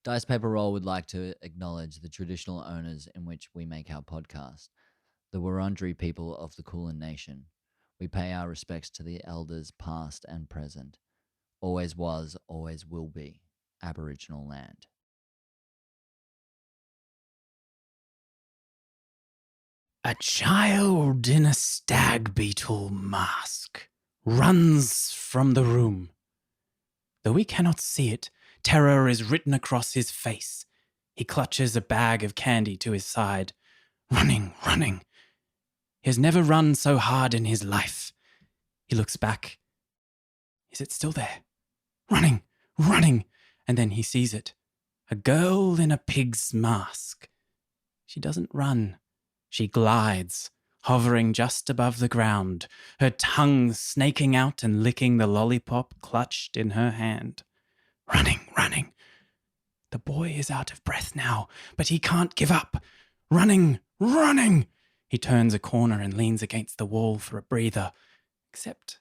Dice Paper Roll would like to acknowledge the traditional owners in which we make our podcast, the Wurundjeri people of the Kulin Nation. We pay our respects to the elders past and present. Always was, always will be Aboriginal land. A child in a stag beetle mask runs from the room. Though we cannot see it, terror is written across his face. He clutches a bag of candy to his side. Running. He has never run so hard in his life. He looks back. Is it still there? Running. And then he sees it. A girl in a pig's mask. She doesn't run. She glides, hovering just above the ground, her tongue snaking out and licking the lollipop clutched in her hand. Running. The boy is out of breath now, but he can't give up. Running. He turns a corner and leans against the wall for a breather. Except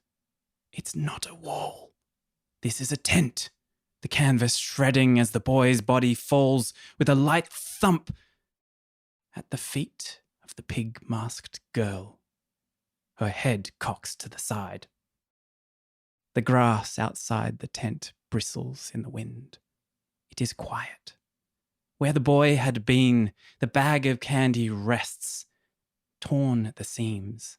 it's not a wall. This is a tent. The canvas shredding as the boy's body falls with a light thump at the feet of the pig-masked girl. Her head cocks to the side. The grass outside the tent bristles in the wind. It is quiet. Where the boy had been, the bag of candy rests, torn at the seams,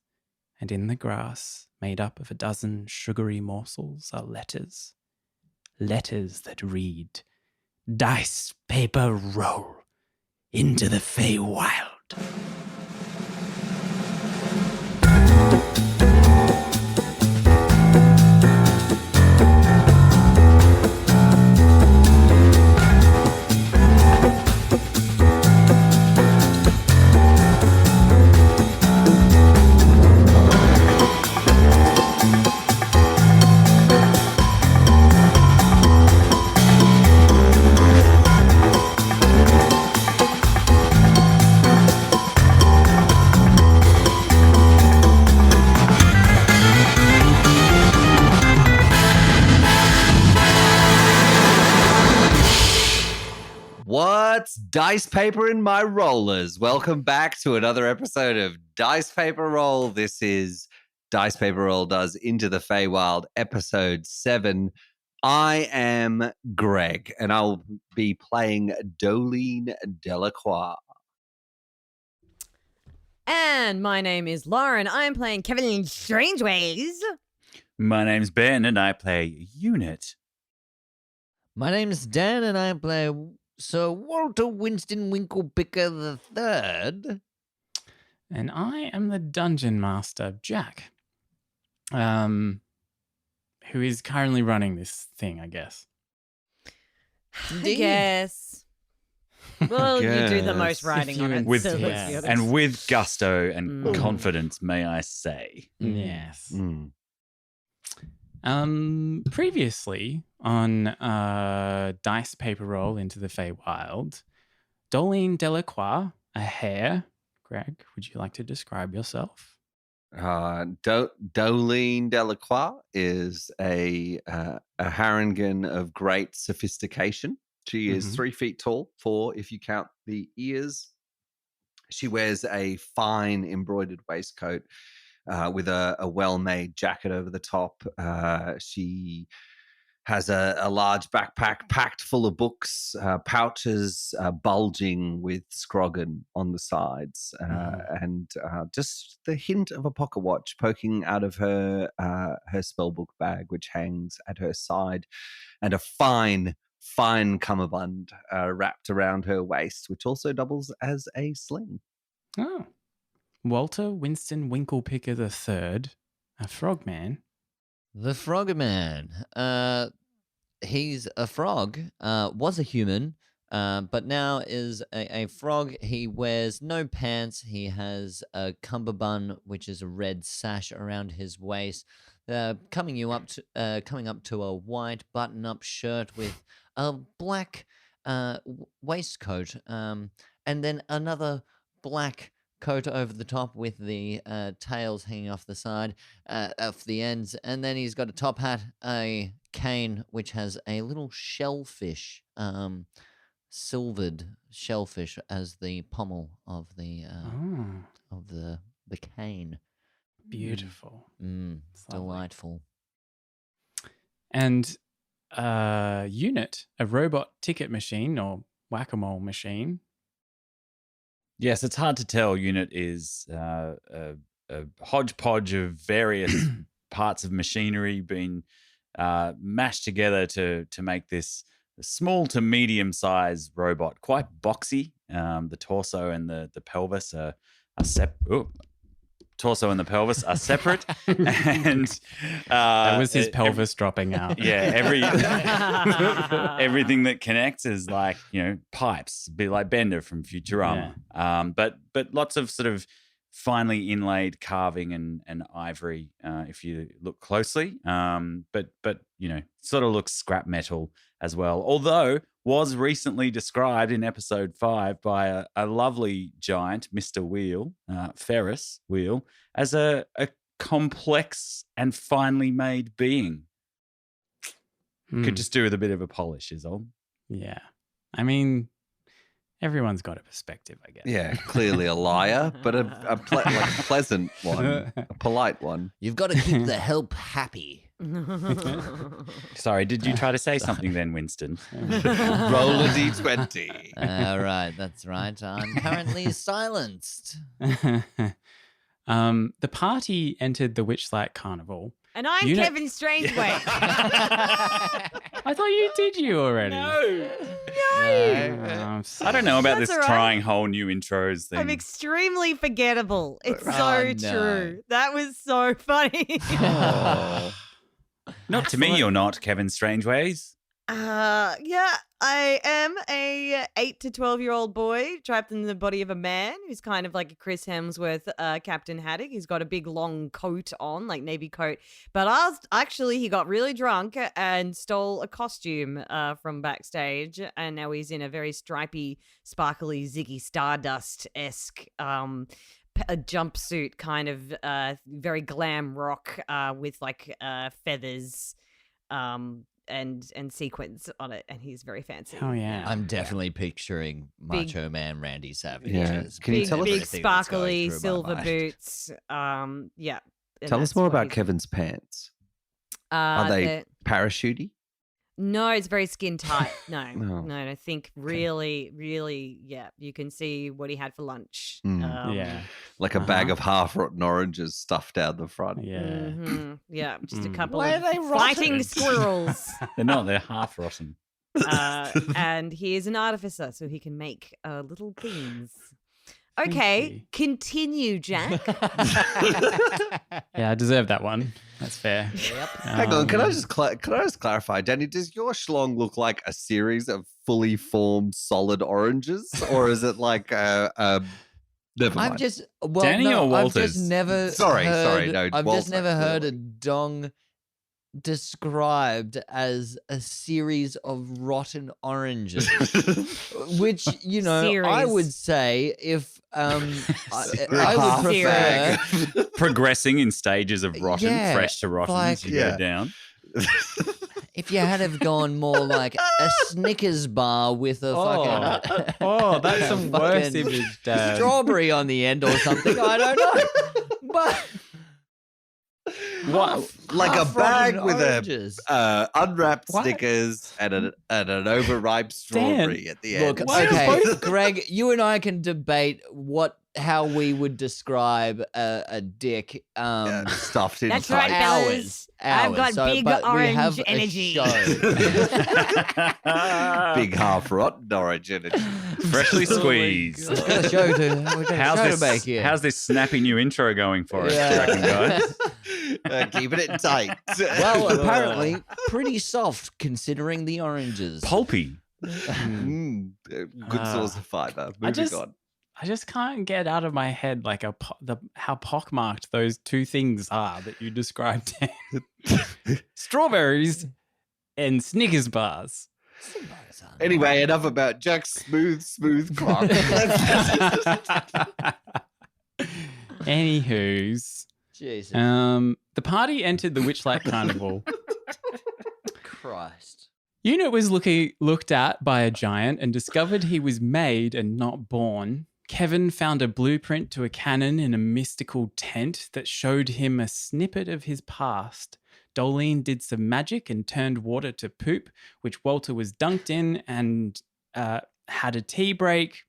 and in the grass, made up of a dozen sugary morsels, are letters. Letters that read, "Dice Paper Roll into the Feywild." What's dice paper in my rollers? Welcome back to another episode of Dice Paper Roll. This is Dice Paper Roll does Into the Feywild, episode 7. I am Greg, and I'll be playing Doelene Delacroix. And my name is Lauren. I'm playing Kevin in Strangeways. My name's Ben, and I play Unit. My name's Dan, and I play Sir Walter Winston Winklepicker III. And I am the Dungeon Master, Jack, who is currently running this thing, I guess. Yes. Well, you do the most Guess. writing on it. With, so let's be honest. and with gusto and confidence, may I say. Yes. Mm. Previously on Dice Paper Roll into the Feywild, Doelene Delacroix, a hare. Greg, would you like to describe yourself? Doelene Delacroix is a Harangan of great sophistication. She is 3 feet tall, 4 if you count the ears. She wears a fine embroidered waistcoat with a well-made jacket over the top. She has a large backpack packed full of books, pouches bulging with scroggin on the sides, and just the hint of a pocket watch poking out of her spellbook bag, which hangs at her side, and a fine cummerbund wrapped around her waist, which also doubles as a sling. Oh. Walter Winston Winklepicker III, a frogman. The Frogman. He's a frog, was a human, but now is a frog. He wears no pants. He has a cummerbund, which is a red sash around his waist, coming up to a white button-up shirt with a black waistcoat, and then another black coat over the top with the tails hanging off the side, off the ends, and then he's got a top hat, a cane which has a little shellfish silvered shellfish as the pommel of the Oh, of the cane. beautiful. It's lovely. Delightful. And unit, a robot ticket machine or whack-a-mole machine. Yes, it's hard to tell. Unit is a hodgepodge of various parts of machinery being mashed together to make this small to medium-sized robot. Quite boxy. The torso and the pelvis are torso and the pelvis are separate, and That was his pelvis dropping out. yeah, everything that connects is like pipes, a bit like Bender from Futurama. But lots of sort of finely inlaid carving and ivory if you look closely. But sort of looks scrap metal as well. Although was recently described in episode 5 by a lovely giant, Mr. Wheel, Ferris Wheel, as a complex and finely made being. Could just do with a bit of a polish is all. Yeah. I mean, everyone's got a perspective, I guess. Yeah, clearly a liar, but a pleasant one, a polite one. You've got to keep the help happy. Sorry, did you try to say something then, Winston? Roll a d20. All right, that's right. I'm currently silenced. The party entered the Witchlight Carnival. And I'm Unit- Kevin Strangeways. I thought you did already. No. I'm I don't know about That's this all right. trying whole new intros thing. I'm extremely forgettable. It's so Oh, no. true. That was so funny. Oh. Not to me, you're not, Kevin Strangeways. Yeah, I am a 8 to 12-year-old boy trapped in the body of a man who's kind of like a Chris Hemsworth Captain Haddock. He's got a big long coat on, like navy coat. But he got really drunk and stole a costume from backstage, and now he's in a very stripy, sparkly Ziggy Stardust-esque a jumpsuit, kind of very glam rock with like feathers and sequins on it, and he's very fancy. Oh, yeah. I'm definitely picturing Macho Man Randy Savage. Yeah. as Can you Big, tell us- big everything that's going sparkly through my silver mind. boots. Yeah. and Tell us that's more what about he's- Kevin's pants. Are they parachutey? No, it's very skin tight. No, No. no. I think really, really, yeah. You can see what he had for lunch. Yeah. Like a bag of half-rotten oranges stuffed down the front. Yeah. Yeah, just a Mm. couple Why of are they fighting rotten? squirrels. They're not, they're half rotten. And he is an artificer, so he can make little things. Thank Okay, you. continue, Jack. Yeah, I deserve that one. That's fair. Hang on, can I just clarify, Danny? Does your schlong look like a series of fully formed solid oranges, or is it like a never mind? I've just Danny or I've just Walters? never Sorry, heard, no, I've Walter, just never heard a clearly. dong described as a series of rotten oranges, which I would Series. say if I Half would prefer. bag. Progressing in stages of rotten, Yeah, fresh to rotten like- as you Yeah. go down. If you had have gone more like a Snickers bar with a fucking Oh, that's some worse fucking image, Dad. strawberry on the end or something, I don't know. But What? Like a bag with oranges. a unwrapped What? Snickers and an overripe strawberry at the Look, end. Why are okay, both- Greg, you and I can debate how we would describe a dick. Stuffed in That's tight. right, fellas. I've got big but we orange have a energy. show. Big half rotten orange energy. Freshly Oh my squeezed. God. We've got a show to make here. How's this snappy new intro going for us, Yeah. you reckon, guys? Keeping it tight. Well, apparently pretty soft considering the oranges. Pulpy. Good source of fiber. Moving on. I just can't get out of my head like how pockmarked those two things are that you described. Strawberries and Snickers bars. Anyway, enough about Jack's smooth clock. Anywho's, Jesus the party entered the Witchlight Carnival. Christ. Unit was looked at by a giant and discovered he was made and not born. Kevin found a blueprint to a cannon in a mystical tent that showed him a snippet of his past. Doelene did some magic and turned water to poop, which Walter was dunked in and had a tea break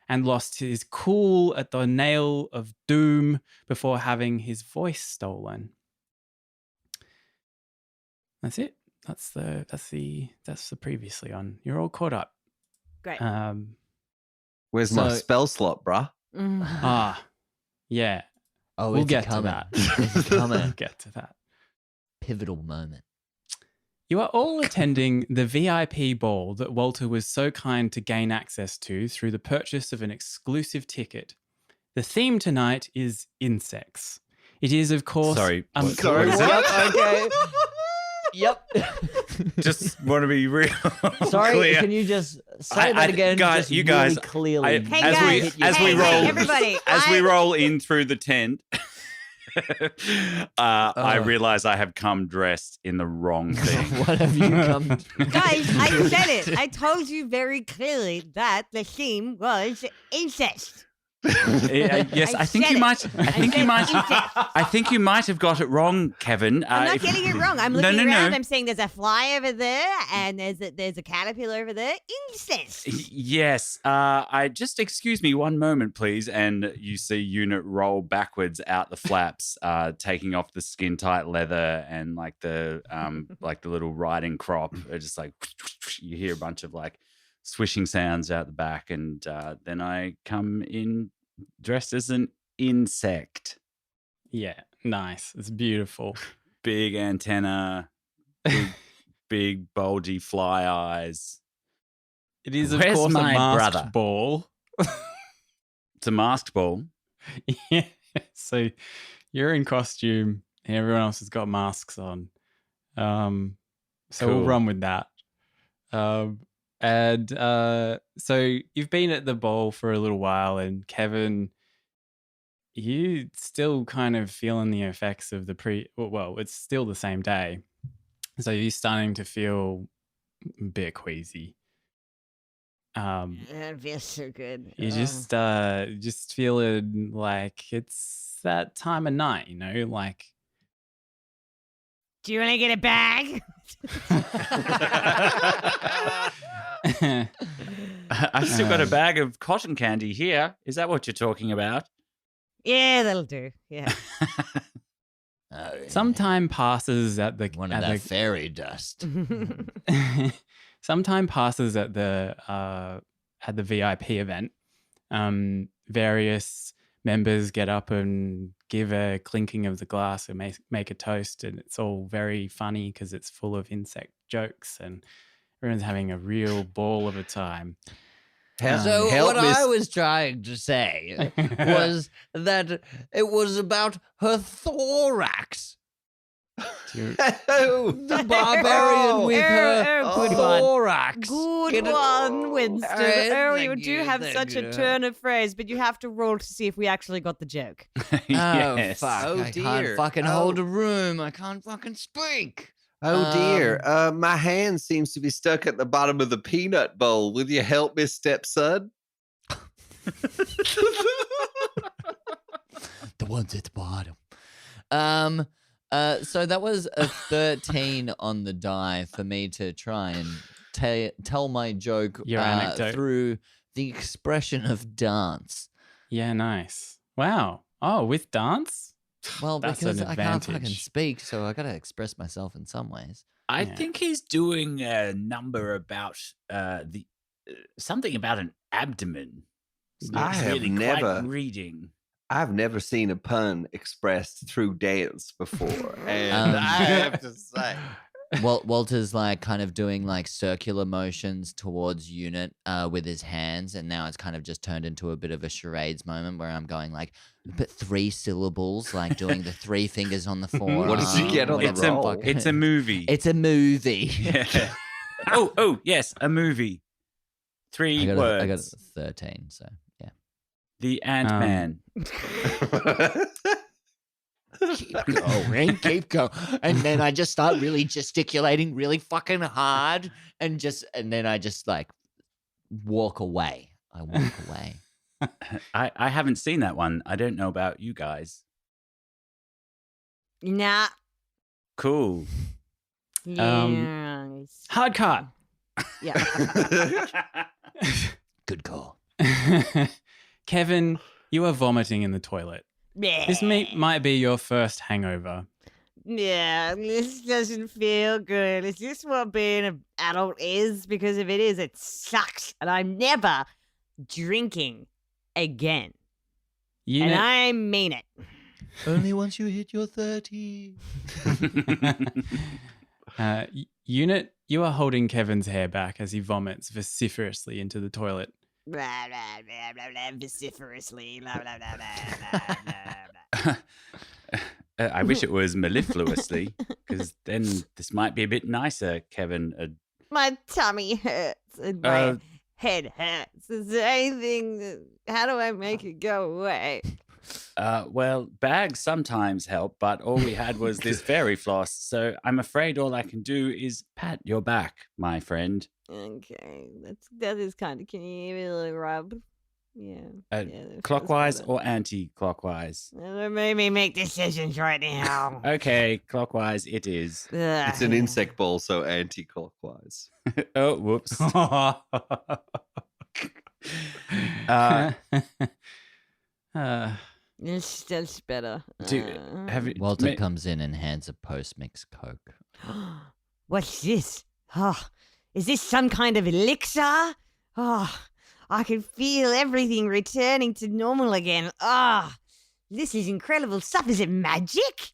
and lost his cool at the Nail of Doom before having his voice stolen. That's it. That's the previously on. You're all caught up. Great. Where's my spell slot, bruh? Yeah. Oh, we'll it's get to coming. that. It's coming. We'll get to that. Pivotal moment. You are all attending the VIP ball that Walter was so kind to gain access to through the purchase of an exclusive ticket. The theme tonight is insects. It is, of course... Sorry. Sorry, what? Okay. Yep. Just want to be real Sorry, clear. can you just say that again? Guys, just you really guys, clearly. Hey, as guys. we as we Hey, roll, everybody. as we roll in through the tent, I Oh. realize I have come dressed in the wrong thing. What have you come? Guys, I said it. I told you very clearly that the theme was incest. Yes, I I think said you it. might. I think you said might. incest. I think you might have got it wrong, Kevin. I'm not getting it wrong. I'm looking around. No. I'm saying there's a fly over there, and there's a caterpillar over there. Incest. Yes. I just excuse me one moment, please. And you see Unit roll backwards out the flaps, taking off the skin tight leather and like the little riding crop. It's just like you hear a bunch of like swishing sounds out the back, and then I come in dressed as an insect. Yeah, nice. It's beautiful. Big antenna, big bulgy fly eyes. It is, of Where's course, a my masked brother? ball. It's a masked ball. Yeah. So you're in costume and everyone else has got masks on. So we'll Cool. run with that. So you've been at the ball for a little while, and Kevin, you still kind of feeling the effects of it's still the same day. So you're starting to feel a bit queasy. That feels so good. You just feeling like it's that time of night, like Do you want to get a bag? I've still got a bag of cotton candy here. Is that what you're talking about? Yeah, that'll do. Yeah. some time passes at the One of that fairy dust. some time passes at the VIP event. Various members get up and give a clinking of the glass and make a toast, and it's all very funny because it's full of insect jokes and everyone's having a real ball of a time. So help what me I was trying to say was that it was about her thorax. The barbarian with her good one. thorax. Good Get it? one, Winston. Alright, Oh, you thank do you, have thank such a you. turn of phrase, but you have to roll to see if we actually got the joke. Yes. Oh, fuck. Oh, I dear. can't fucking Oh. hold a room. I can't fucking speak. Oh dear, my hand seems to be stuck at the bottom of the peanut bowl. Will you help me, stepson? The ones at the bottom. So that was a 13 on the die for me to try and tell my joke Your anecdote. through the expression of dance. Yeah, nice. Wow. Oh, with dance? Well, That's because an I can't fucking advantage. speak, so I gotta express myself in some ways. I Yeah. think he's doing a number about something about an abdomen. It's I not have really never- quite reading. I've never seen a pun expressed through dance before, and Um, I have to say, Walter's like kind of doing like circular motions towards Unit with his hands, and now it's kind of just turned into a bit of a charades moment where I'm going like, but 3 syllables, like doing the 3 fingers on the forearm. What did you get on the It's a, roll? it's a movie. It's a movie. Yeah. oh, yes, a movie. 3 words. I got 13, so yeah. The Ant-Man. keep going, keep going. And then I just start really gesticulating really fucking hard and then I just like walk away. I walk away. I haven't seen that one. I don't know about you guys. Nah. Cool. Yes. Hard cut. Yeah. Good call. Kevin, you are vomiting in the toilet. This might be your first hangover. Yeah, this doesn't feel good. Is this what being an adult is? Because if it is, it sucks. And I'm never drinking again. And I mean it. Only once you hit your 30. Unit, you are holding Kevin's hair back as he vomits vociferously into the toilet. Blah, blah, blah, blah, blah, vociferously. Blah, blah, blah, blah, blah, blah, blah. I wish it was mellifluously, because then this might be a bit nicer, Kevin. My tummy hurts and my head hurts. Is there anything? How do I make it go away? Well, bags sometimes help, but all we had was this fairy floss, so I'm afraid all I can do is pat your back, my friend. Okay, that is kind of. Can you give me a little rub? Yeah. that feels Clockwise better. or anti-clockwise? Don't make me make decisions right now. Okay, clockwise it is. It's an insect ball, so anti-clockwise. Oh, whoops. That's better. Walter comes in and hands a post-mix Coke. What's this? Oh, is this some kind of elixir? Oh, I can feel everything returning to normal again. Ah, this is incredible stuff. Is it magic?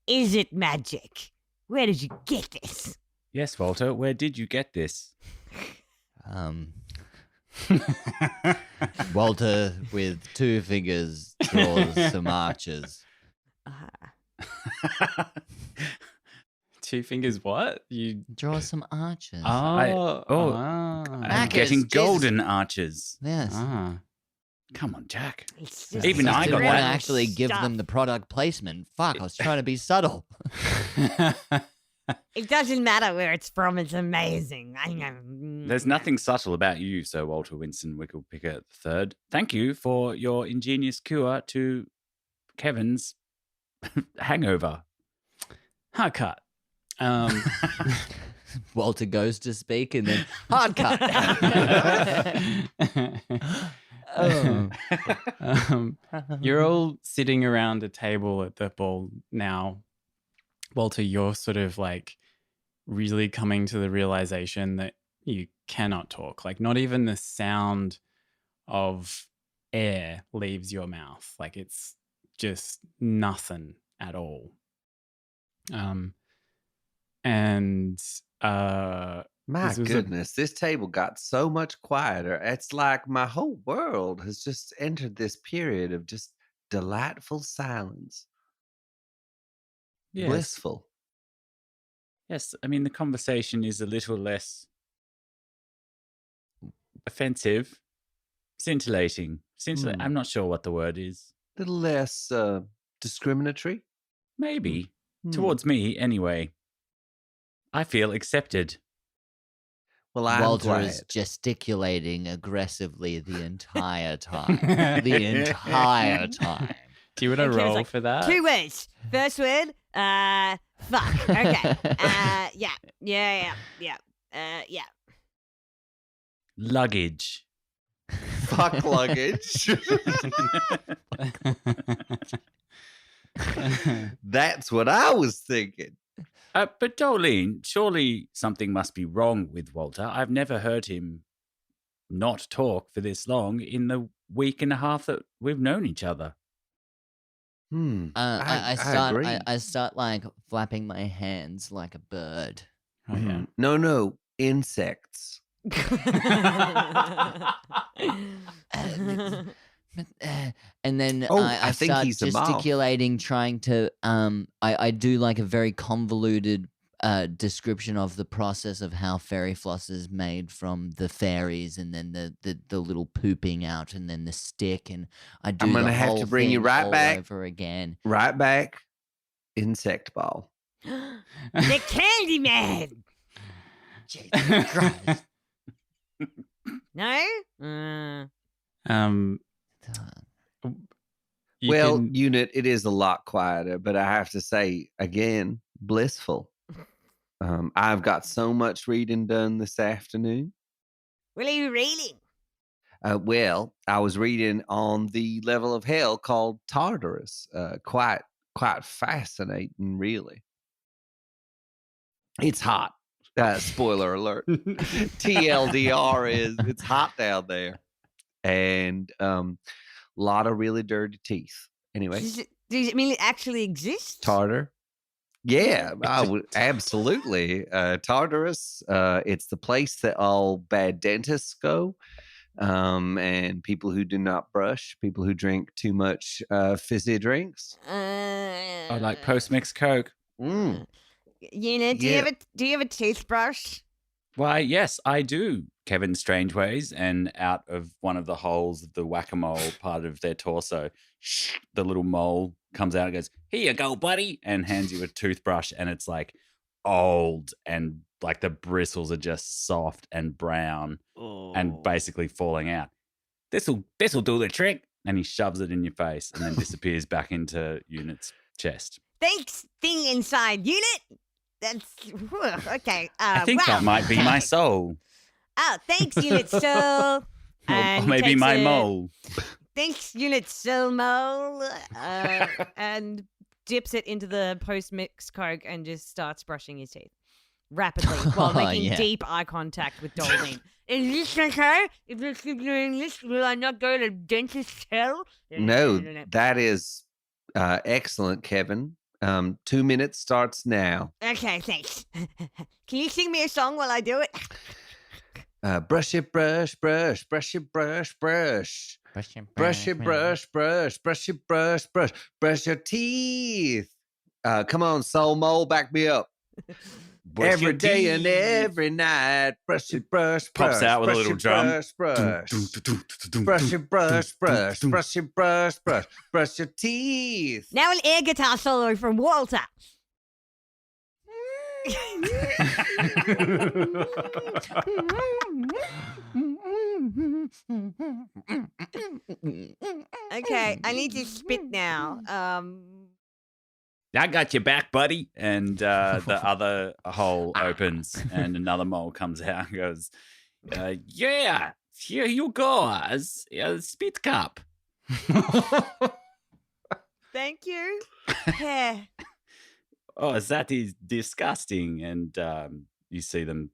Is it magic? Where did you get this? Yes, Walter, where did you get this? Walter, with 2 fingers, draws some arches. 2 fingers what? You Draw some arches. I'm getting Jesus. golden arches. Yes. Come on, Jack. It's just Even I didn't got want to that. actually give Stuff. them the product placement. Fuck, I was trying to be subtle. It doesn't matter where it's from. It's amazing. There's nothing subtle about you, Sir Walter Winston Winklepicker III. Thank you for your ingenious cure to Kevin's hangover. hard cut. Walter goes to speak and then hard cut. You're all sitting around a table at the ball now. Walter, you're sort of like really coming to the realization that you cannot talk. Like not even the sound of air leaves your mouth. Like it's just nothing at all. My This was goodness, this table got so much quieter. It's like my whole world has just entered this period of just delightful silence. Yes. Blissful. Yes, I mean, the conversation is a little less offensive, scintillating. I'm not sure what the word is. A little less discriminatory. Maybe. Hmm. Towards me, anyway. I feel accepted. Well, I'm Walter glad. is gesticulating aggressively the entire time. The entire time. Do you want to Okay, it's roll like for that? 2 words. First word, fuck. Okay. Yeah. Luggage. Fuck luggage. That's what I was thinking. But Doelene, surely something must be wrong with Walter. I've never heard him not talk for this long in the week and a half that we've known each other. I agree. start like flapping my hands like a bird. Oh, yeah. No, insects. And then Oh, I I think start he's a moth. gesticulating, trying to I do like a very convoluted description of the process of how fairy floss is made from the fairies, and then the little pooping out, and then the stick, and I do. I'm gonna the have to whole bring you thing right all back. over again. Right back insect ball. The Candy Man. Jesus Christ. No? You Well, can- unit, it is a lot quieter, but I have to say again, blissful. I've got so much reading done this afternoon. What are you reading? Well, I was reading on the level of hell called Tartarus. Quite fascinating, really. It's hot. Spoiler alert. TLDR is it's hot down there, and a lot of really dirty teeth. Anyway, Does it mean it actually exists? Tartar. Yeah, I would absolutely. Tartarus. It's the place that all bad dentists go, and people who do not brush, people who drink too much fizzy drinks. I like post-mix Coke. Mm. Unit, do you have a toothbrush? Why, yes, I do, Kevin Strangeways. And out of one of the holes of the whack-a-mole part of their torso, the little mole comes out and goes, "Here you go, buddy," and hands you a toothbrush. And it's like old and like the bristles are just soft and brown and basically falling out. This'll do the trick. And he shoves it in your face and then disappears back into Unit's chest. Thanks, thing inside. Unit? That's okay. I think wow. that might be my soul. Oh, thanks, Unit Soul. Or And maybe takes my it. mole. Thanks, Unit Soul Mole. And dips it into the post-mix Coke and just starts brushing his teeth rapidly while making Yeah. deep eye contact with Doelene. Is this okay? If I keep doing this, will I not go to dentist's hell? No, that is excellent, Kevin. 2 minutes starts now. Okay, thanks. Can you sing me a song while I do it? Brush it, brush, brush, brush it, brush, brush. Brush it, brush, brush, brush it, brush, brush. Brush your teeth. Come on, soul mole, back me up. Brush Every your day and teeth. every night. Brush it, brush, brush. Pops out with a brush little it, drum. Brush, brush. Brush it, brush, brush. Brush it, brush, brush. Brush your teeth. Now an air guitar solo from Walter. Okay, I need to spit now. I got your back, buddy. And the other hole opens and another mole comes out and goes, yeah, here you go. Spit cup. Thank you. Yeah. Oh, that is disgusting. And you see them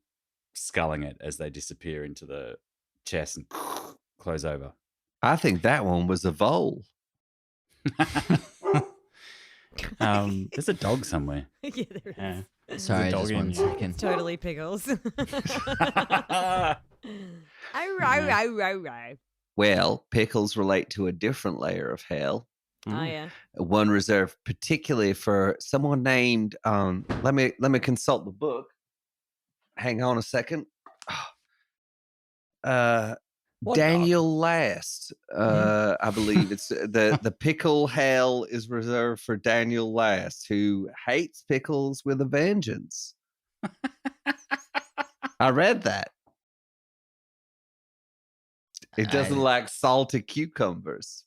sculling it as they disappear into the chest and close over. I think that one was a vole. There's a dog somewhere. Yeah, there is. Yeah. Sorry, dog just in one you. second. Totally pickles. Arrow, arrow. Well, pickles relate to a different layer of hell. Oh yeah. One reserved particularly for someone named let me consult the book. Hang on a second. Daniel Last. I believe it's the pickle hell is reserved for Daniel Last, who hates pickles with a vengeance. I read that. It doesn't like salty cucumbers.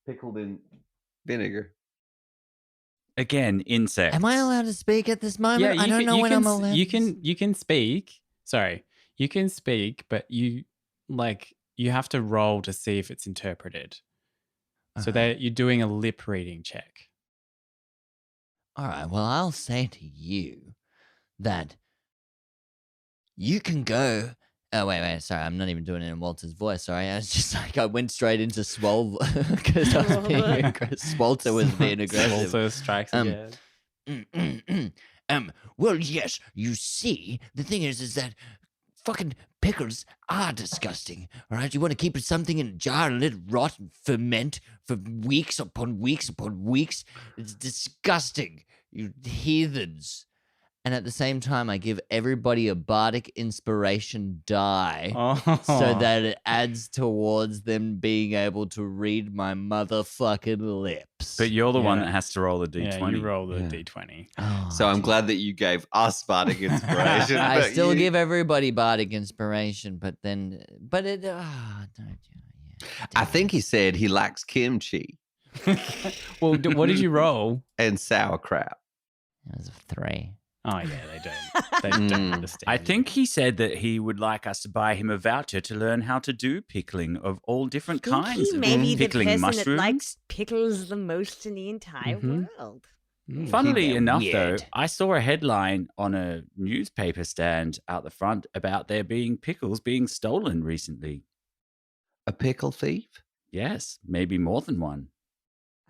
Pickled in vinegar. Again, insects. Am I allowed to speak at this moment? I don't know when I'm allowed. You can speak. Sorry, you can speak, but you have to roll to see if it's interpreted. So that you're doing a lip reading check. All right. Well, I'll say to you that you can go. Oh, wait. Sorry, I'm not even doing it in Walter's voice. Sorry, I was just like, I went straight into Swole because I was being aggressive. Walter was being aggressive. Walter strikes again. Well, yes, you see, the thing is that fucking pickles are disgusting, all right? You want to keep something in a jar and let it rot and ferment for weeks upon weeks upon weeks? It's disgusting, you heathens. and at the same time, I give everybody a bardic inspiration die. Oh. So that it adds towards them being able to read my motherfucking lips. But you're the one Yeah. that has to roll the d20. Yeah, you roll the Yeah. d20. Oh, So I'm geez. glad that you gave us bardic inspiration. I but still you- give everybody bardic inspiration, but it. No, I think he said he likes kimchi Well, what did you roll? and sauerkraut. it was a 3. Oh, yeah, they don't. They don't Mm. understand. I think he said that he would like us to buy him a voucher to learn how to do pickling of all different Think kinds. he of may be the pickling person mushrooms. that likes pickles the most in the entire Mhm. world. Mm. Funnily They're enough, though, weird. I saw a headline on a newspaper stand out the front about there being pickles being stolen recently. A pickle thief? Yes, maybe more than one.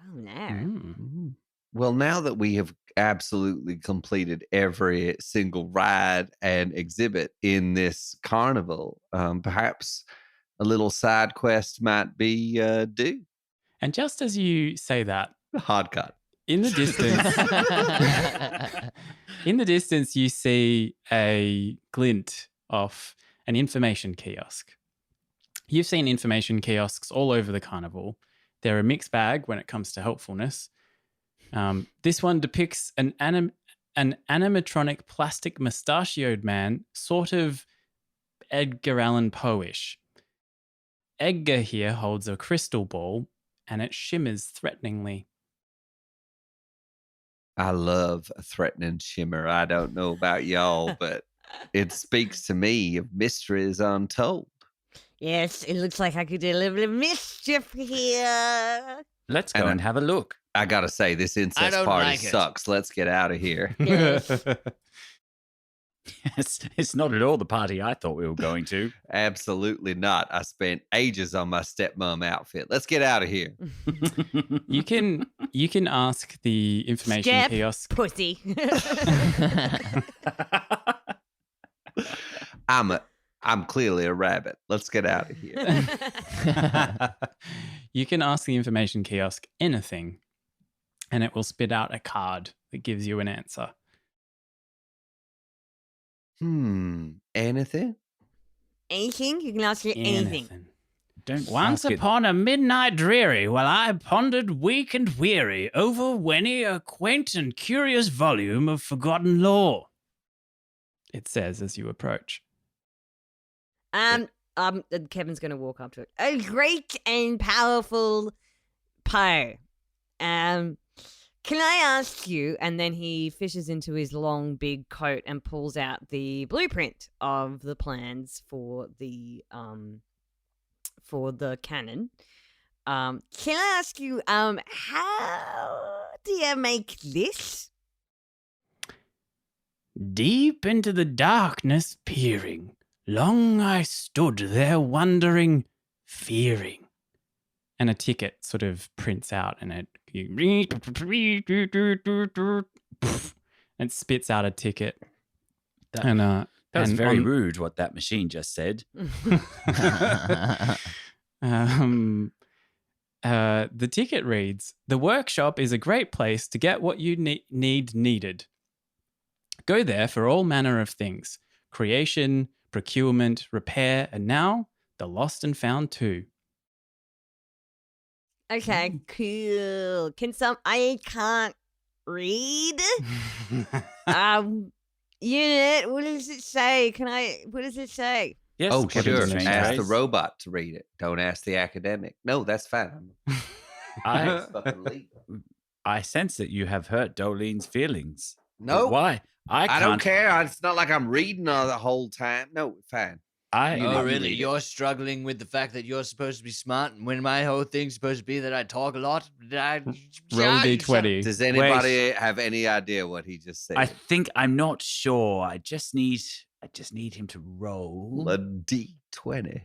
Oh no. Mm. Well, now that we have absolutely completed every single ride and exhibit in this carnival, perhaps a little side quest might be due. And just as you say that, Hard cut. in the distance, you see a glint of an information kiosk. You've seen information kiosks all over the carnival. They're a mixed bag when it comes to helpfulness. This one depicts an animatronic plastic mustachioed man, sort of Edgar Allan Poe-ish. Edgar here holds a crystal ball, and it shimmers threateningly. I love a threatening shimmer. I don't know about y'all, but it speaks to me of mysteries untold. Yes, it looks like I could do a little bit of mischief here. Let's go And and have a look. I gotta say, this incest don't party like it. sucks. Let's get out of here. Yes. It's not at all the party I thought we were going to. Absolutely not. I spent ages on my stepmom outfit. Let's get out of here. You can ask the information Step kiosk. pussy. I'm clearly a rabbit. Let's get out of here. You can ask the information kiosk anything, and it will spit out a card that gives you an answer. Anything? Anything? You can ask me anything. Don't Once ask it. upon a midnight dreary, while I pondered weak and weary over many a quaint and curious volume of forgotten lore, it says as you approach. Kevin's gonna walk up to it. A great and powerful Poe. Can I ask you? And then he fishes into his long, big coat and pulls out the blueprint of the plans for the cannon. Can I ask you, how do you make this? Deep into the darkness peering, long I stood there wondering, fearing. And a ticket sort of prints out and it spits out a ticket. That was and very on- rude what that machine just said. The ticket reads, "The workshop is a great place to get what you needed. Go there for all manner of things. Creation, procurement, repair, and now the lost and found too." Okay, cool. I can't read. Unit, what does it say? What does it say? Yes, Oh, according sure. to Strangeways. Ask the robot to read it. Don't ask the academic. No, that's fine. I, Fucking leave. I sense that you have hurt Dolene's feelings. No, Why? I don't care. It's not like I'm reading all the whole time. No, fine. I, You Oh, didn't really? read it. You're struggling with the fact that you're supposed to be smart, and when my whole thing's supposed to be that I talk a lot? Roll D20. Does anybody have any idea what he just said? I think I'm not sure. I just need him to roll. A D20.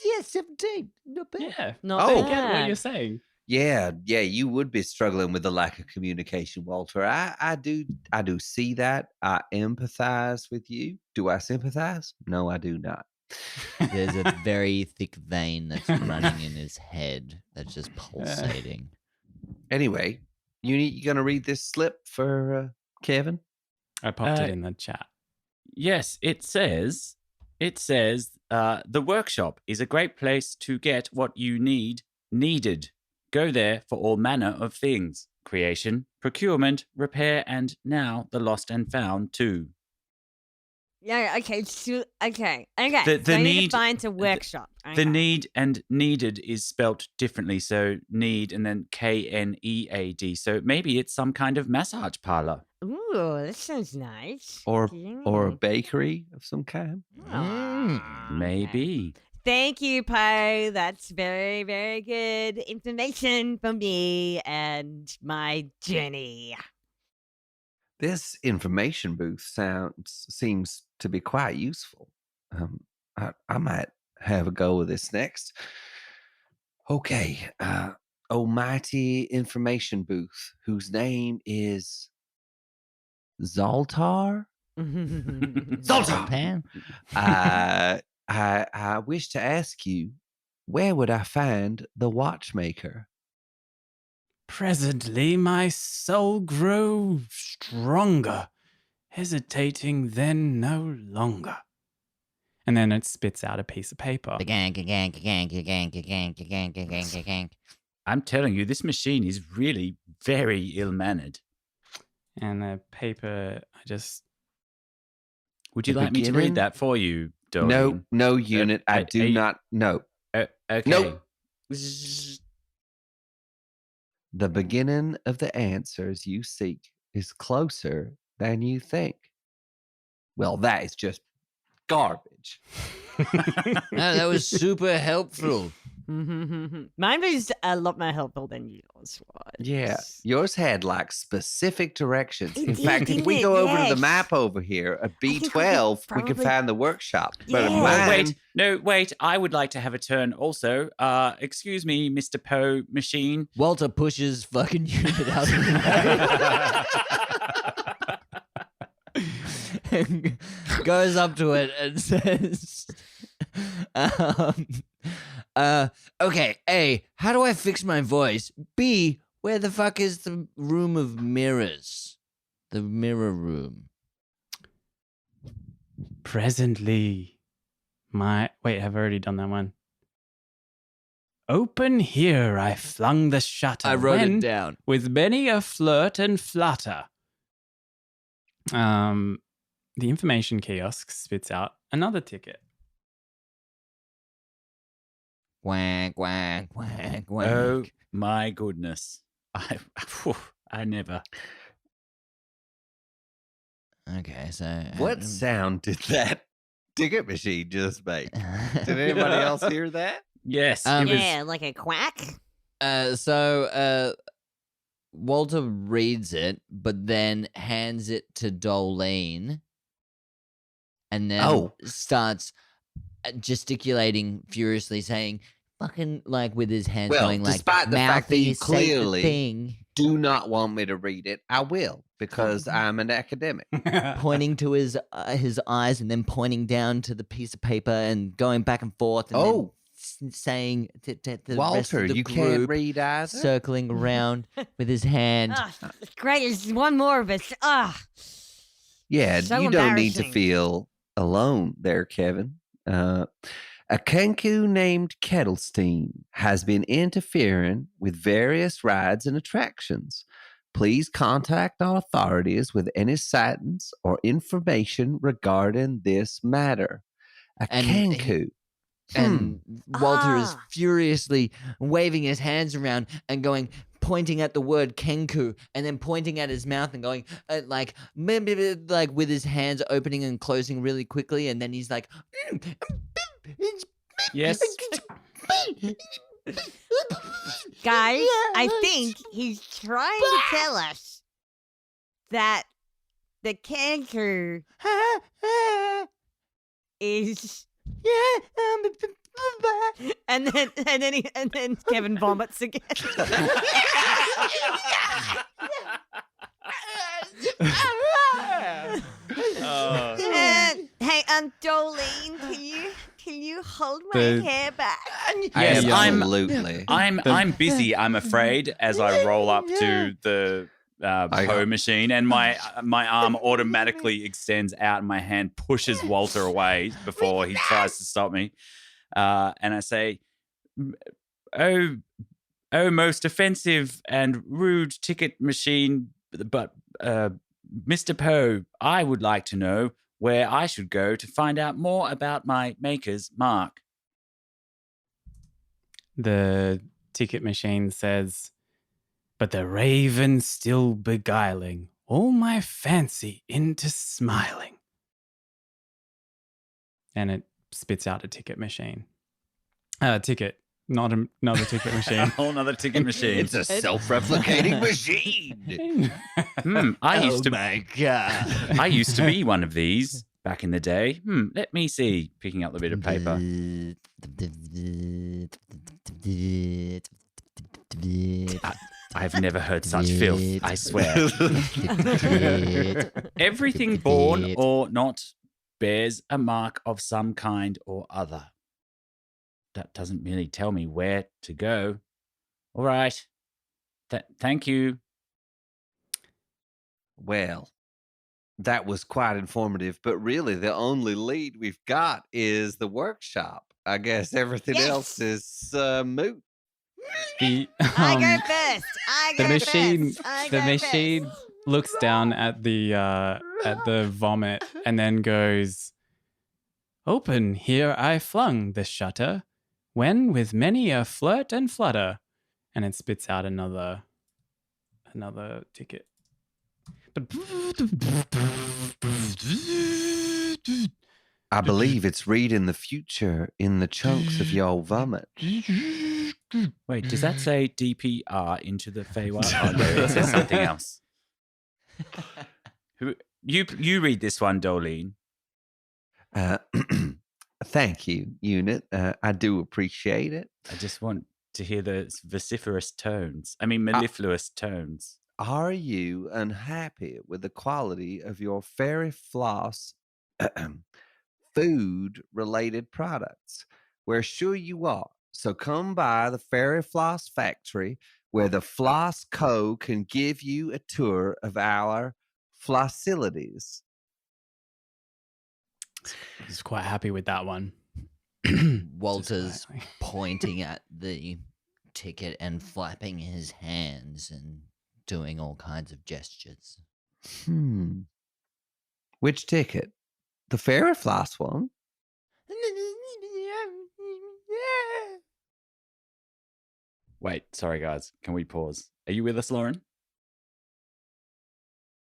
Yes, 17. Not bad. Yeah. Not Oh. I get what bad. you're saying. Yeah, you would be struggling with the lack of communication, Walter. I do see that. I empathize with you. Do I sympathize? No, I do not. There's a very thick vein that's running in his head that's just pulsating. Anyway, You gonna read this slip for Kevin? I popped it in the chat. Yes, it says, the workshop is a great place to get what you needed. Go there for all manner of things. Creation, procurement, repair, and now the lost and found too. Yeah, okay. Okay. The so I need need- to find a workshop. The need and needed is spelt differently. So need and then KNEAD. So maybe it's some kind of massage parlor. Ooh, that sounds nice. Or a Mm. bakery of some kind? Maybe. Thank you, Poe. That's very, very good information for me and my journey. This information booth seems to be quite useful. I might have a go with this next. Okay, almighty information booth, whose name is Zoltar. Zoltar! Pan? I wish to ask you, where would I find the watchmaker? Presently my soul grows stronger, hesitating then no longer. And then it spits out a piece of paper. The gang. I'm telling you, this machine is really very ill-mannered. And the paper, I just... Would you The like me to beginning? read that for you, Doelene? No, unit. I do not know. Okay. Nope. The beginning of the answers you seek is closer than you think. Well, that is just garbage. No, that was super helpful. Mine was a lot more helpful than yours was. Yeah, yours had like specific directions. It In did, fact, if didn't we it? go over to Yes. the map over here, a think we could B12, we can probably- find the workshop. But Yeah. in mine, Wait. I would like to have a turn also. Excuse me, Mr. Poe machine. Walter pushes fucking unit out of the way. And goes up to it and says, okay, A, how do I fix my voice? B, where the fuck is the room of mirrors? The mirror room. Presently, wait, I've already done that one. Open here, I flung the shutter. I wrote when, it down. with many a flirt and flutter. The information kiosk spits out another ticket. Quack, quack, quack, quack. Oh my goodness. I never. Okay, so... what sound did that ticket machine just make? Did anybody else hear that? Yes. Um, it was, Yeah, like a quack. So Walter reads it, but then hands it to Doelene, and then starts gesticulating furiously, saying, "Fucking," like with his hands Well, going like, despite the fact that you "Mouthy, say the clearly- thing," Do not want me to read it. I will, because I'm an academic. pointing to his eyes and then pointing down to the piece of paper and going back and forth. And Oh. then saying to the rest Walter, of the you group, can't read either? circling around with his hand. Ah, great, there's one more of us. Yeah, So you don't need to embarrassing. feel alone there, Kevin. A Kenku named Kettlestein has been interfering with various rides and attractions. Please contact our authorities with any sightings or information regarding this matter. A And Kenku. And Walter is Ah. furiously waving his hands around and pointing at the word Kenku, and then pointing at his mouth and going like with his hands opening and closing really quickly, and then he's like, yes. Guys, I think he's trying to tell us that the canker is and then Kevin vomits again. Oh. Hey, Doelene, can you you hold my hair back? Yes, Absolutely. I'm busy, I'm afraid, as I roll up to the Poe machine, and my arm automatically extends out and my hand pushes Walter away before he tries to stop me. And I say, oh, most offensive and rude ticket machine, but Mr. Poe, I would like to know where I should go to find out more about my maker's mark. The ticket machine says, but the raven still beguiling all my fancy into smiling. And it spits out a ticket machine. Ticket, not another ticket A machine. whole nother ticket machine. It's a self-replicating machine. I used to my God. I used to be one of these back in the day. Let me see. Picking up the bit of paper. I've never heard such filth, I swear. Everything born or not bears a mark of some kind or other. That doesn't really tell me where to go. All right. Thank you. Well, that was quite informative, but really the only lead we've got is the workshop. I guess everything else is moot. The I go first. I go first. I the go machine first. looks down at the vomit and then goes, "Open here I flung the shutter, when with many a flirt and flutter," and it spits out another ticket. I believe it's reading the future in the chunks of your vomit. Wait, does that say DPR into the Feywild? Oh, no, it says something else. You read this one, Doelene. Thank you, Unit. I do appreciate it. I just want to hear the vociferous tones. I mean, mellifluous tones. Are you unhappy with the quality of your fairy floss food-related products? We're sure you are. So come by the Fairy Floss Factory, where the Floss Co. can give you a tour of our flossilities. He's quite happy with that one. Walter's pointing at the ticket and flapping his hands and doing all kinds of gestures. Which ticket? The Fairy Floss one? Wait, sorry, guys. Can we pause? Are you with us, Lauren?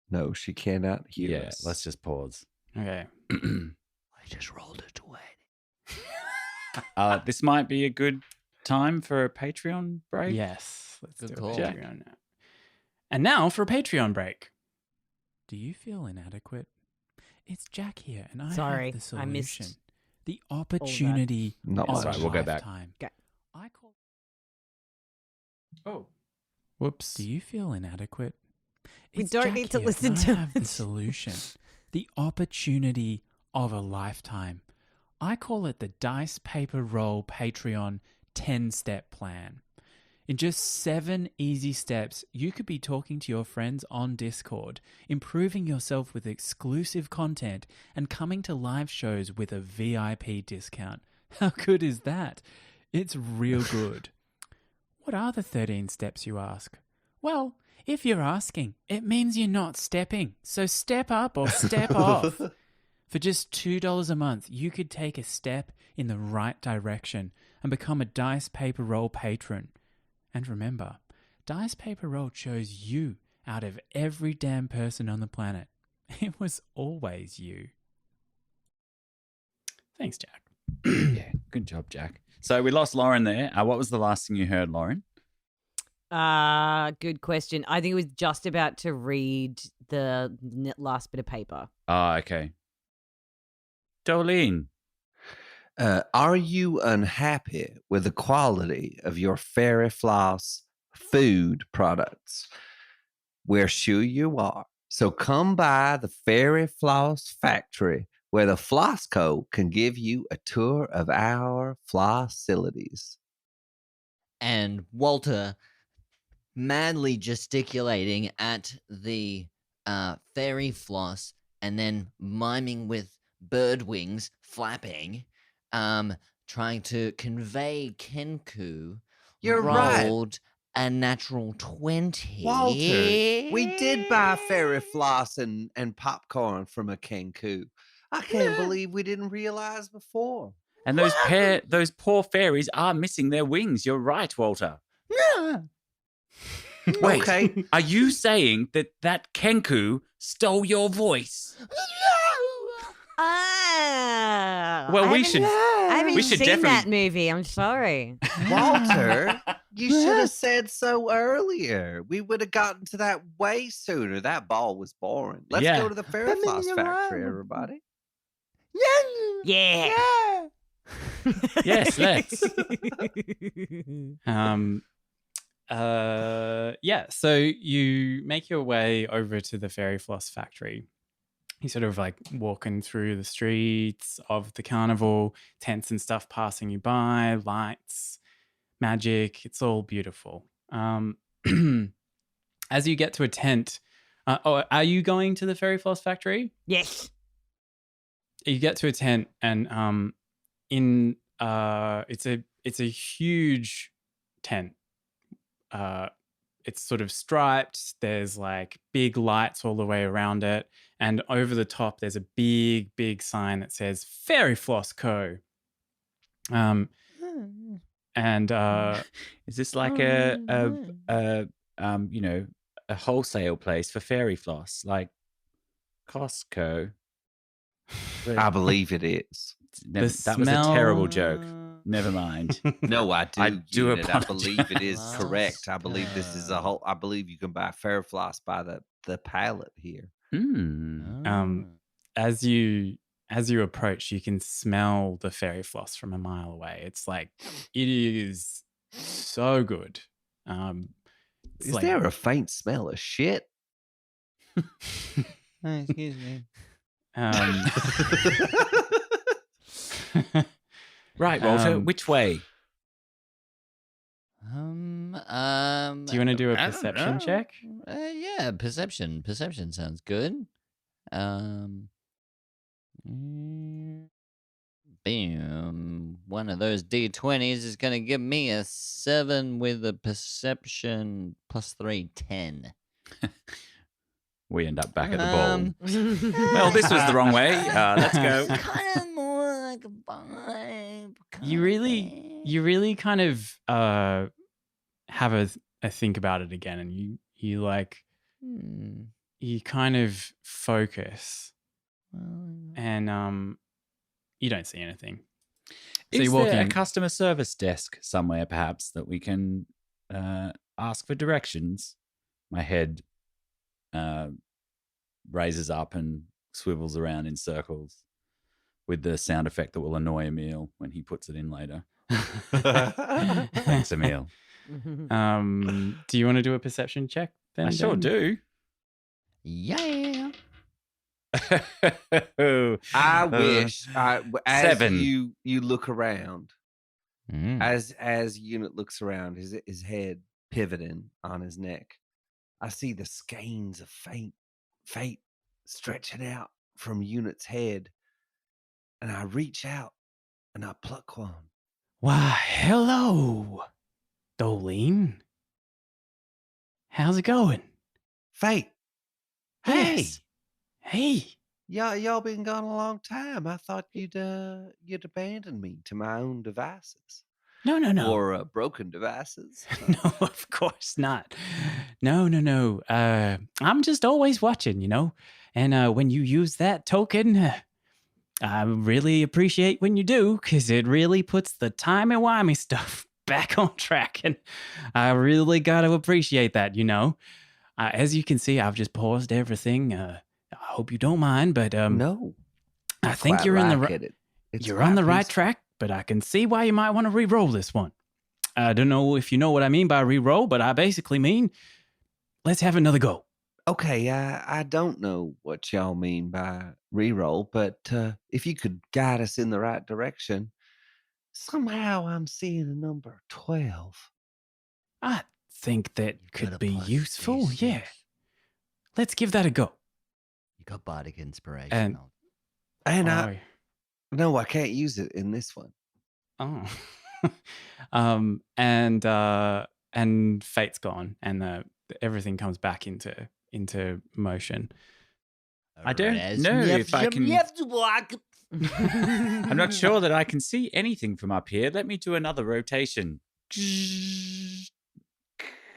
No, she cannot hear us. Let's just pause. Okay. I just rolled it away. This might be a good time for a Patreon break. Yes. Let's Good do call. a Patreon now. And now for a Patreon break. Do you feel inadequate? It's Jack here, and I Sorry, have the I solution. missed The opportunity Not of much. a Right, we'll go back. lifetime. Okay. I call. Oh. Whoops. Do you feel inadequate? We It's don't Jack need to here, listen and to I have the it. solution. The opportunity of a lifetime. I call it the Dice Paper Roll Patreon 10-step plan. In just 7 easy steps, you could be talking to your friends on Discord, improving yourself with exclusive content, and coming to live shows with a VIP discount. How good is that? It's real good. What are the 13 steps, you ask? Well, if you're asking, it means you're not stepping. So step up or step off. For just $2 a month, you could take a step in the right direction and become a Dice Paper Roll patron. And remember, Dice Paper Roll chose you out of every damn person on the planet. It was always you. Thanks, Jack. Yeah, good job, Jack. So we lost Lauren there. What was the last thing you heard, Lauren? Good question. I think it was just about to read the last bit of paper. Oh, okay. Doelene. Are you unhappy with the quality of your Fairy Floss food products? We're sure you are. So come by the Fairy Floss Factory, where the Flossco can give you a tour of our flossilities. And Walter, madly gesticulating at the fairy floss and then miming with bird wings flapping, trying to convey Kenku, You're right. rolled a natural 20. Walter, we did buy fairy floss and popcorn from a Kenku. I can't believe we didn't realize before. And those poor fairies are missing their wings. You're right, Walter. Wait, Okay. are you saying that Kenku stole your voice? Well, we should. I haven't we should seen definitely- that movie. I'm sorry. Walter, you should have said so earlier. We would have gotten to that way sooner. That ball was boring. Let's Yeah. go to the fairy floss factory, everybody. Yeah. Yes, let's. So you make your way over to the fairy floss factory. You sort of like walking through the streets of the carnival, tents and stuff passing you by, lights, magic. It's all beautiful. As you get to a tent, are you going to the fairy floss factory? Yes. You get to a tent, and it's a huge tent. It's sort of striped. There's like big lights all the way around it, and over the top there's a big sign that says Fairy Floss Co. And Is this like a wholesale place for fairy floss, like Costco? I believe it is. That was a terrible joke. Never mind. No, I do. I do Unit. I apologize. believe it is correct. I believe this is a Costco. whole. I believe you can buy fairy floss by the pallet here. As you approach, you can smell the fairy floss from a mile away. It's like it is so good. Is there a faint smell of shit? Excuse me. Right, Walter. Which way? Do you want to do a perception check? Yeah, perception. Perception sounds good. Bam. One of those D20s is going to give me a 7 with a perception plus 3, 10. We end up back at the ball. Well, this was the wrong way. Let's go. Kind of more like a vibe. You really kind of have a think about it again, and you like you kind of focus, and you don't see anything. So Is you walk there a in. customer service desk somewhere, perhaps, that we can ask for directions? My head raises up and swivels around in circles with the sound effect that will annoy Emil when he puts it in later. Thanks, Emil. Do you want to do a perception check then? I sure Ben? do. Yeah. I wish. As 7. you look around, Mm. as Unit looks around, his head pivoting on his neck, I see the skeins of fate stretching out from Unit's head, and I reach out and I pluck one. Why, hello, Doelene. How's it going? Fate, hey, Yes. Hey. y'all been gone a long time. I thought you'd abandoned me to my own devices. No. Or broken devices. No, of course not. No. I'm just always watching, you know. And when you use that token, I really appreciate when you do, because it really puts the timey-wimey stuff back on track. And I really got to appreciate that, you know. As you can see, I've just paused everything. I hope you don't mind, but No, I think quite you're in the like right. it. It's You're on the quite right peaceful. track, but I can see why you might want to re-roll this one. I don't know if you know what I mean by re-roll, but I basically mean let's have another go. Okay, I don't know what y'all mean by reroll, but if you could guide us in the right direction, somehow I'm seeing a number 12. I think that You got a could be plus useful. D6. Yeah. Let's give that a go. You got bardic inspiration. And- And Oh. no, I can't use it in this one. Oh. And fate's gone, and everything comes back into motion. I don't know if I can. I'm not sure that I can see anything from up here. Let me do another rotation.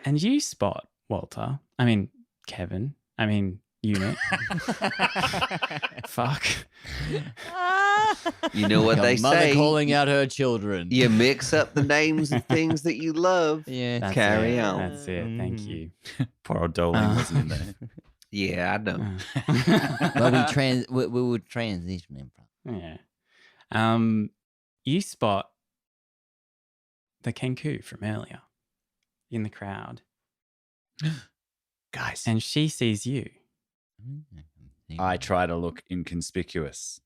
And you spot Walter. I mean Kevin. I mean Unit. Fuck. You know what Your they mother say. calling out her children. You mix up the names of things that you love. Yeah. That's Carry it. on. That's it. Thank Mhm. you. Poor old Doelene wasn't in there. Yeah, I know. Well, we would transition him from. Yeah. You spot the Kenku from earlier in the crowd, Guys, and she sees you. I try to look inconspicuous.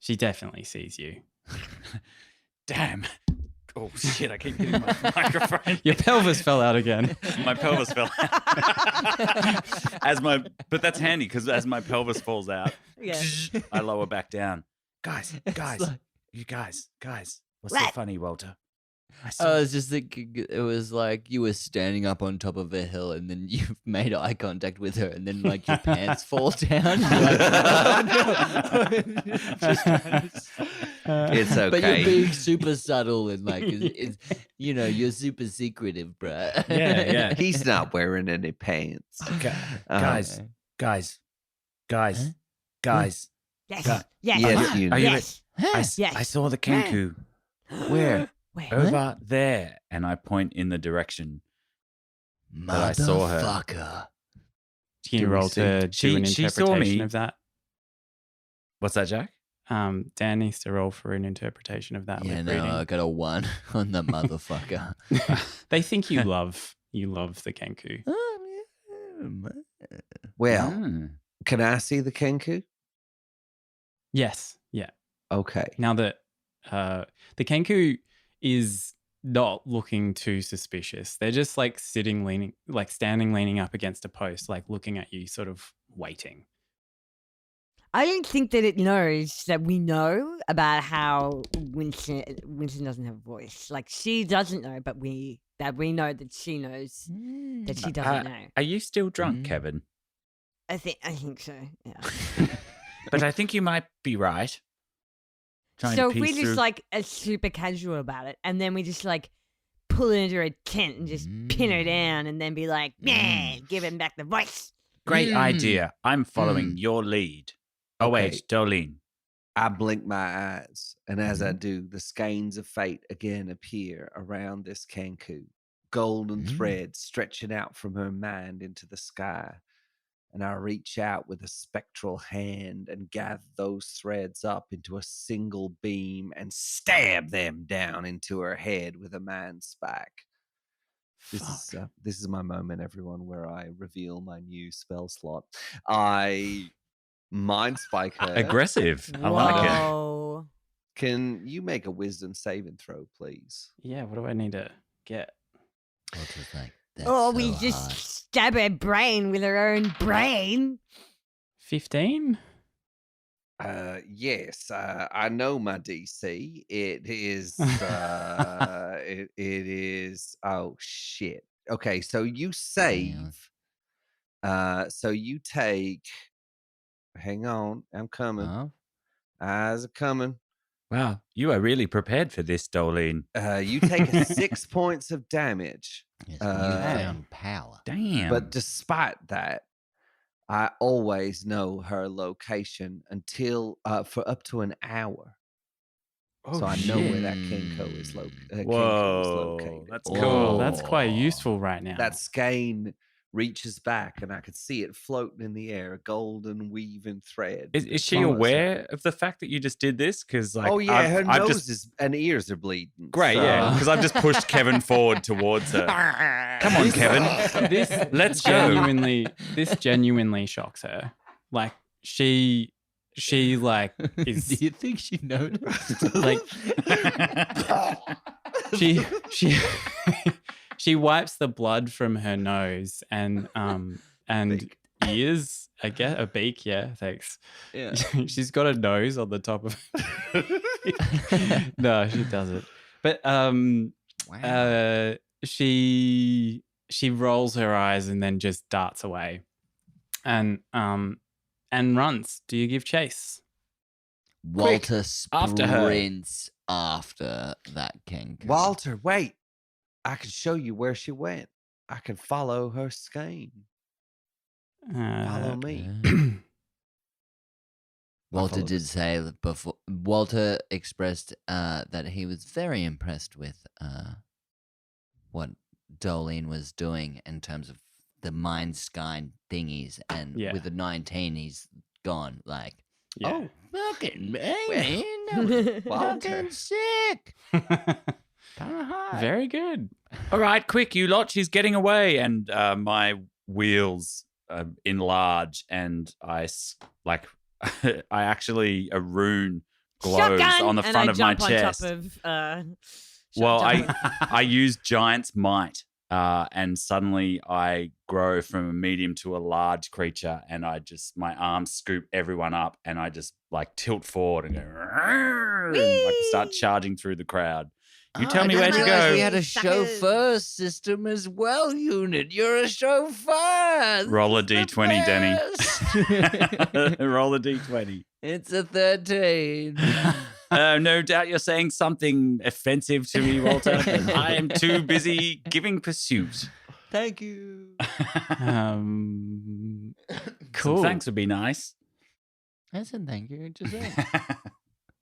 She definitely sees you. Damn. Oh, shit, I keep hitting my microphone. Your pelvis fell out again. My pelvis fell out. But that's handy because as my pelvis falls out, Yeah. I lower back down. Guys, like- you guys, what's What? so funny, Walter? I was just thinking, it was like you were standing up on top of a hill and then you made eye contact with her and then like your pants fall down. You're like, oh, no. Just trying to... It's okay. But you're being super subtle and like, you're super secretive, bruh. Yeah. He's not wearing any pants. Guys, Yes. Yes. Yes, you know. Are you Yes. Yes. I saw the Kenku. Where? Wait. Over there. And I point in the direction. But I saw her. Motherfucker. Can you Do we roll see- to do She- an she saw interpretation me. of that? What's that, Jack? Dan needs to roll for an interpretation of that. Yeah, lip no, reading. I got a 1 on the motherfucker. They think you love the Kenku. Well, Mm. can I see the Kenku? Yes. Yeah. Okay. Now that the Kenku is not looking too suspicious. They're just like standing, leaning up against a post, like looking at you, sort of waiting. I don't think that it knows that we know about how Winston doesn't have a voice. Like she doesn't know, but we know that she knows that she doesn't know. Are you still drunk, Mm. Kevin? I think so. Yeah. But I think you might be right. Trying So to if we piece just through- like are super casual about it, and then we just like pull it into a tent and just pin her down, and then be like, man, give him back the voice. Great Mm. idea. I'm following your lead. Oh, Okay. wait, Doelene. I blink my eyes, and as I do, the skeins of fate again appear around this Kenku, golden threads stretching out from her mind into the sky. And I reach out with a spectral hand and gather those threads up into a single beam and stab them down into her head with a mind spike. This is my moment, everyone, where I reveal my new spell slot. I mind spike her. Aggressive. I like it. Whoa. Can you make a wisdom saving throw, please? Yeah. What do I need to get? Walter's like, Oh, "That's we so just hard." stab her brain with her own brain. 15? Yes, I know my DC. It is it is oh shit. Okay, so you save. So you take hang on, I'm coming. Huh? Eyes are coming. Wow, you are really prepared for this, Doelene. You take 6 points of damage. Yes, you found power. Damn. But despite that, I always know her location until for up to an hour. Oh, So I know where that shit. Kenku is Whoa, located. that's Oh. cool. Oh, that's quite useful right now. That skein reaches back, and I could see it floating in the air, a golden weaving thread. Is she follows her. aware of the fact that you just did this? Because like, Oh yeah, her I've nose just and ears are bleeding. great, so- yeah. Because I've just pushed Kevin forward towards her. Come on, Kevin. Let's go. This genuinely shocks her. Like she like is. Do you think she noticed? Like she she wipes the blood from her nose and ears. I guess a beak. Yeah, thanks. Yeah. She's got a nose on the top of. No, she doesn't. But she rolls her eyes and then just darts away, and runs. Do you give chase? Walter after her. sprints after that Kenku. Walter, wait. I can show you where she went. I can follow her skein. Follow me. Walter did say that before. Walter expressed that he was very impressed with what Doelene was doing in terms of the mind sky thingies, and Yeah. with the 19, he's gone. Like, Yeah. oh, fucking man, that was Walter. fucking sick. Kind of hot. Very good. All right, quick, you lot. She's getting away. And my wheels enlarge, and I actually a rune glows Shotgun! on the And front I of my jump on chest. top of, Well, shotgun. I use Giant's Might, and suddenly I grow from a medium to a large creature, and my arms scoop everyone up, and I just like tilt forward and go, and like start charging through the crowd. You tell me I where didn't to realize go. We had a Suckers. chauffeur system as well, unit. You're a chauffeur. Roll a This is the D20, Denny. best. Roll a D20. It's a 13. No doubt you're saying something offensive to me, Walter. But I am too busy giving pursuit. Thank you. Some Cool. thanks would be nice. I said thank you. Just said.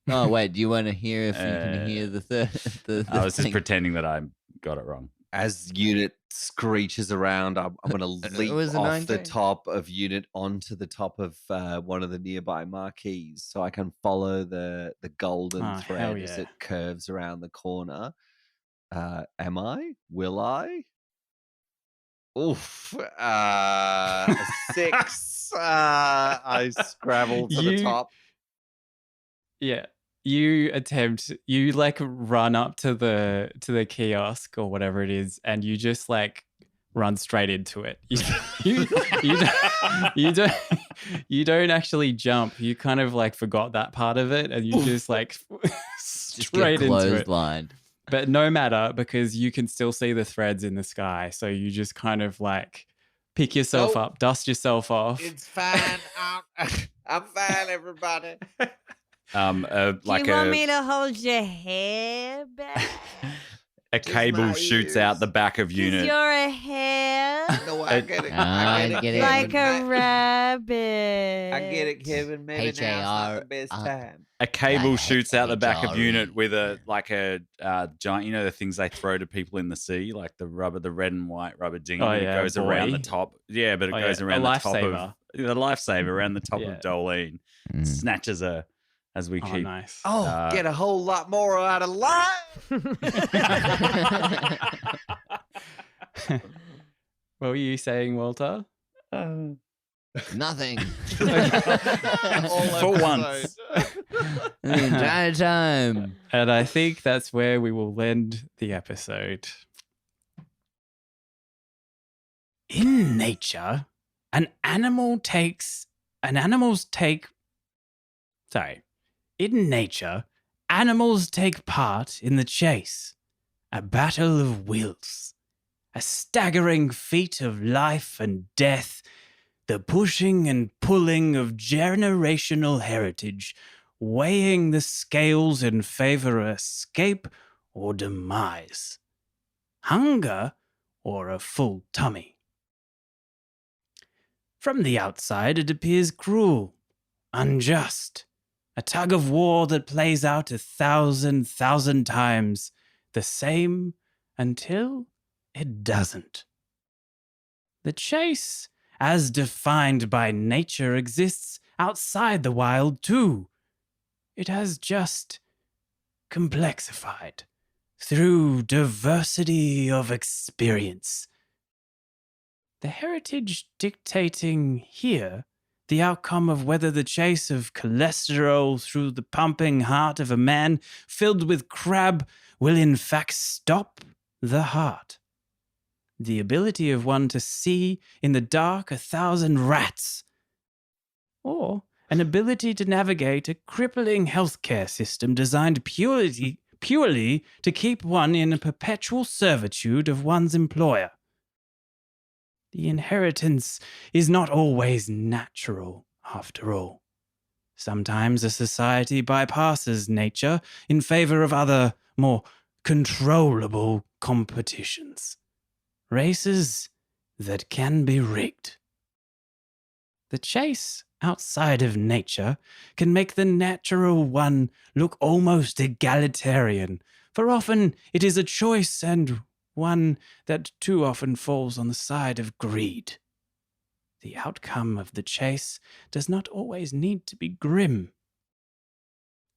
Oh wait, do you want to hear if you can hear the third? The I was just thing? pretending that I got it wrong. As Unit screeches around, I'm going to leap was a off the 19. top of Unit onto the top of one of the nearby marquees, so I can follow the golden Oh, hell thread as yeah. it curves around the corner. Am I? Will I? Oof! A 6. I scrabble to the You- top. Yeah. You like run up to the kiosk or whatever it is, and you just like run straight into it. You don't actually jump. You kind of like forgot that part of it, and you just like Just straight get into it. clotheslined. But no matter, because you can still see the threads in the sky, so you just kind of like pick yourself Oh. up, dust yourself off. It's fine. I'm fine, everybody. Like Do you want me to hold your hair back? a Just cable my shoots out ears. the back of 'Cause Unit. you're a hare. No, I get it. I get it. Like a Kevin. rabbit. I get it, Kevin. Maybe now's not the best time. A cable Like shoots out the back of Jari. Unit with a giant, the things they throw to people in the sea, like the red and white rubber dinghy Oh, that yeah, goes around the buoy. top. Yeah, but it Oh, goes yeah, around a the top of lifesaver. the lifesaver around the top Yeah. of Doelene. Mm. Snatches her as we Oh, keep. nice. Oh, get a whole lot more out of life. What were you saying, Walter? Nothing. For once. The entire time. And I think that's where we will end the episode. In nature, in nature, animals take part in the chase, a battle of wills, a staggering feat of life and death, the pushing and pulling of generational heritage, weighing the scales in favor of escape or demise, hunger or a full tummy. From the outside, it appears cruel, unjust, a tug of war that plays out 1,000 times the same until it doesn't. The chase, as defined by nature, exists outside the wild too. It has just complexified through diversity of experience. The heritage dictating here the outcome of whether the chase of cholesterol through the pumping heart of a man filled with crab will in fact stop the heart. The ability of one to see in the dark 1,000 rats, or an ability to navigate a crippling healthcare system designed purely to keep one in a perpetual servitude of one's employer. The inheritance is not always natural, after all. Sometimes a society bypasses nature in favor of other, more controllable competitions. Races that can be rigged. The chase outside of nature can make the natural one look almost egalitarian, for often it is a choice and one that too often falls on the side of greed. The outcome of the chase does not always need to be grim.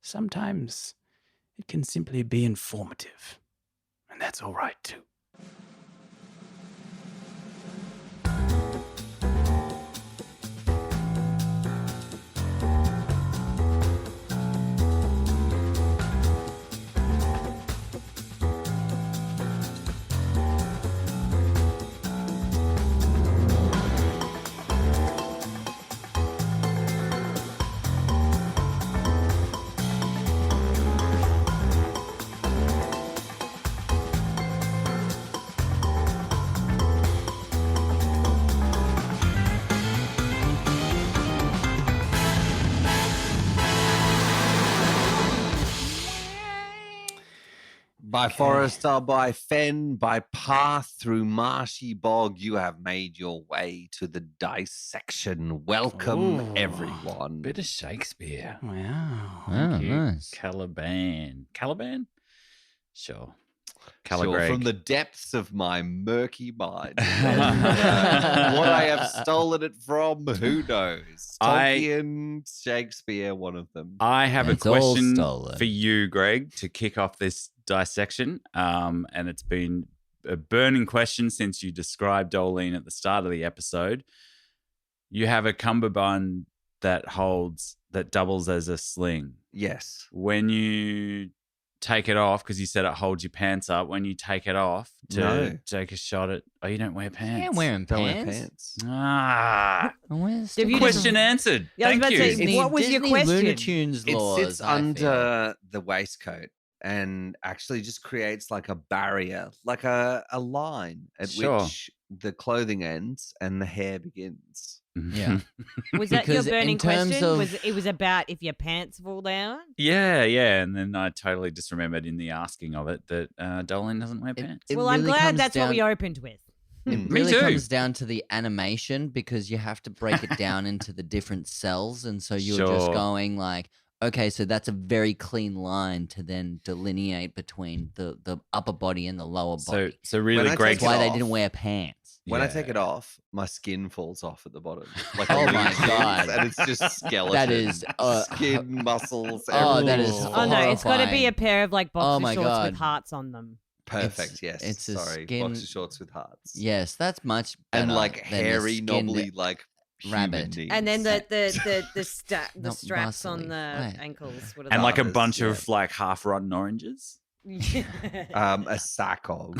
Sometimes it can simply be informative, and that's all right too. By forest or by fen, by path through marshy bog, you have made your way to the dissection. Welcome, Ooh. everyone. Bit of Shakespeare. Wow. Thank you. Nice. Caliban. Caliban? Sure. Sure, from the depths of my murky mind. What I have stolen it from, who knows? Tolkien, Shakespeare, one of them. I have It's a all question stolen. for you, Greg, to kick off this dissection. And it's been a burning question since you described Doelene at the start of the episode. You have a cummerbund that doubles as a sling. Yes. When you take it off, because you said it holds your pants up, when you take it off to take a shot at, you don't wear pants. Yeah, wearing Don't wear pants. pants. Ah, Where's Have the you question answered. Yeah, I was Thank about to you. say, what was your Disney question? Looney Tunes It laws, sits I feel. under the waistcoat and actually just creates like a barrier, like a line at Sure. which the clothing ends and the hair begins. Yeah. Was that your Because in burning terms question? of- It was about if your pants fall down? Yeah. And then I totally just remembered in the asking of it that Doelene doesn't wear pants. It Well, I'm really glad comes that's what we down- opened with. It Me really too. comes down to the animation because you have to break it down into the different cells. And so you're just Sure. going like, okay, so that's a very clean line to then delineate between the upper body and the lower body. So really, When I Greg. That's why they off- didn't wear pants. When I Yeah. take it off, my skin falls off at the bottom. Like Oh a my Looney Tunes, God. And it's just skeleton. That is skin, muscles. Oh, that is everything. Oh no, it's got to be horrifying. a pair of like boxer my shorts God. with hearts on them. Perfect. Yes. it's a Sorry. skin- Boxer shorts with hearts. Yes, that's much better. And like than the hairy, skinned knobbly, like rabbit. human And then knees. the Not straps on bustly. the Right. ankles. What are And those? like a Others, bunch yeah. of like half rotten oranges. a sack of.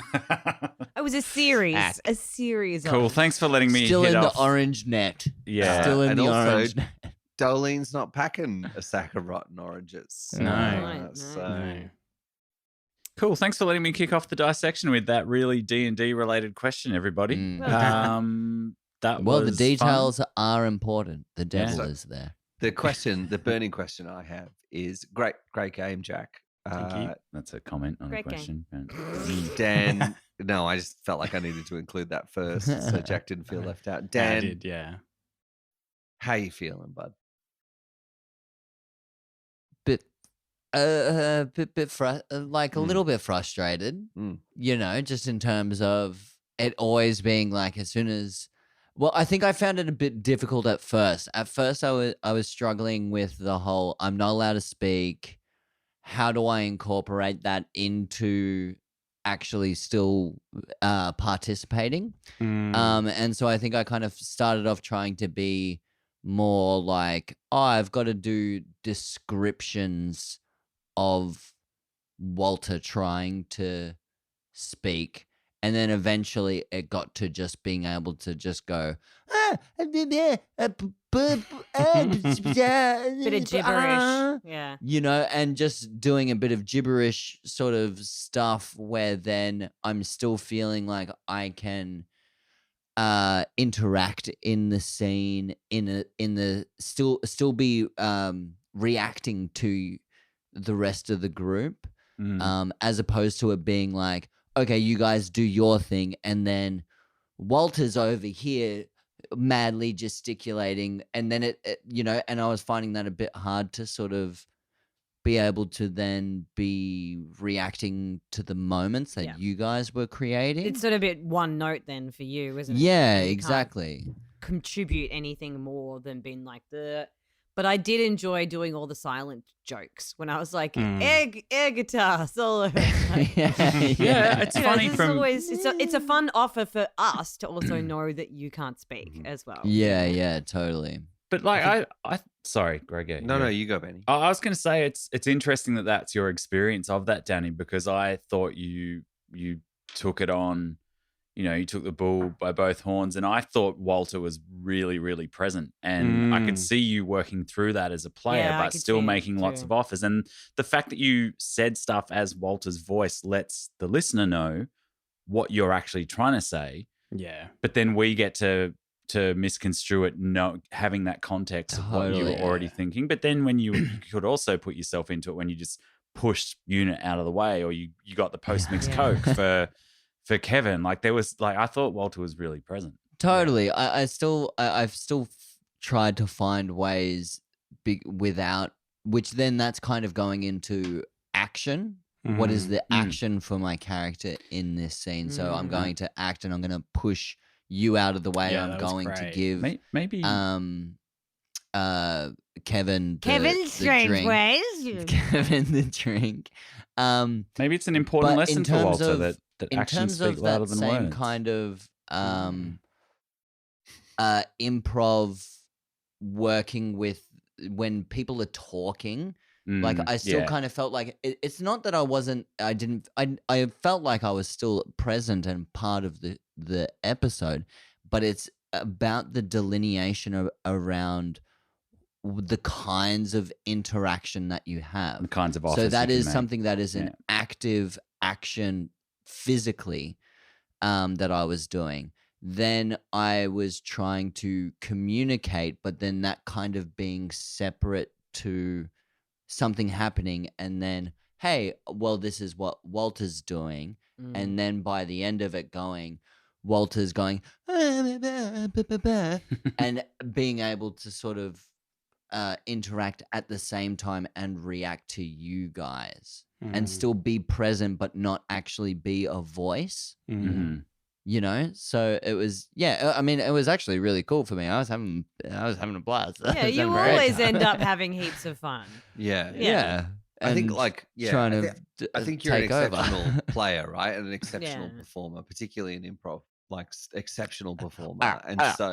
It was a series. Ack. A series Cool. of. Thanks for letting me Still hit in off. the orange net. Yeah. Still in and the also- orange net. Dolene's not packing a sack of rotten oranges. No. Right, So No. Cool. Thanks for letting me kick off the dissection with that really D&D related question, everybody. Mm. Well done. That Well, the was details are important. The devil So- is there. the burning question I have is great game, Jack. fun. Thank you. That's a comment on Great a game. question. Dan, no, I just felt like I needed to include that first, so Jack didn't feel left out. I Dan, did, yeah. how you feeling, bud? Bit like a little bit frustrated. Mm. You know, just in terms of it always being like as soon as Well, I think I found it a bit difficult at first. At first, I was struggling with the whole I'm not allowed to speak. How do I incorporate that into actually still participating? And so I think I kind of started off trying to be more like, oh, I've got to do descriptions of Walter trying to speak. And then eventually it got to just being able to just go, Bit of gibberish. Yeah. you know, and just doing a bit of gibberish sort of stuff where then I'm still feeling like I can interact in the scene in the still be reacting to the rest of the group, as opposed to it being like, okay, you guys do your thing, and then Walter's over here madly gesticulating, and then it you know, and I was finding that a bit hard to sort of be able to then be reacting to the moments that you guys were creating. It's sort of a bit one note then for you, isn't it? Yeah, You can't exactly. contribute anything more than being like the. But I did enjoy doing all the silent jokes when I was like air guitar solo. Like, Yeah, it's you know, funny this is from always it's a fun offer for us to also know that you can't speak as well. Yeah, totally. But like I sorry, Greg. No, you go, Benny. I was going to say it's interesting that that's your experience of that, Danny, because I thought you took it on, you know, you took the bull by both horns, and I thought Walter was really, really present, and I could see you working through that as a player, Yeah, I but could still see it making lots too. of offers. And the fact that you said stuff as Walter's voice lets the listener know what you're actually trying to say. Yeah. But then we get to misconstrue it, having that context of what you were Totally. already thinking. But then when you could also put yourself into it when you just pushed Unit out of the way, or you got the post-mix Coke for Kevin. Like there was I thought Walter was really present. Totally. I've still tried to find ways without, which then that's kind of going into action. What is the action for my character in this scene? So I'm going to act, and I'm going to push you out of the way. Yeah, I'm that was going to great. give Maybe Kevin Kevin's the strange drink. ways. Kevin the drink. maybe it's an important But lesson in for terms Walter of- that in actions terms speak of louder that than same words. kind of improv working with when people are talking, like I still kind of felt like it's not that I felt like I was still present and part of the episode, but it's about the delineation around the kinds of interaction that you have. the kinds of offers. So that you can is make. something that is an active action physically that I was doing. Then I was trying to communicate, but then that kind of being separate to something happening, and then, hey, well, this is what Walter's doing. And then by the end of it going, Walter's going, and being able to sort of interact at the same time and react to you guys and still be present but not actually be a voice, you know? So it was, I mean, it was actually really cool for me. I was having a blast. Yeah, you Having a great always time. end up having heaps of fun. Yeah. I think And trying to I think you're an take over. exceptional player, right? And an exceptional performer, particularly in improv, like exceptional performer. And so,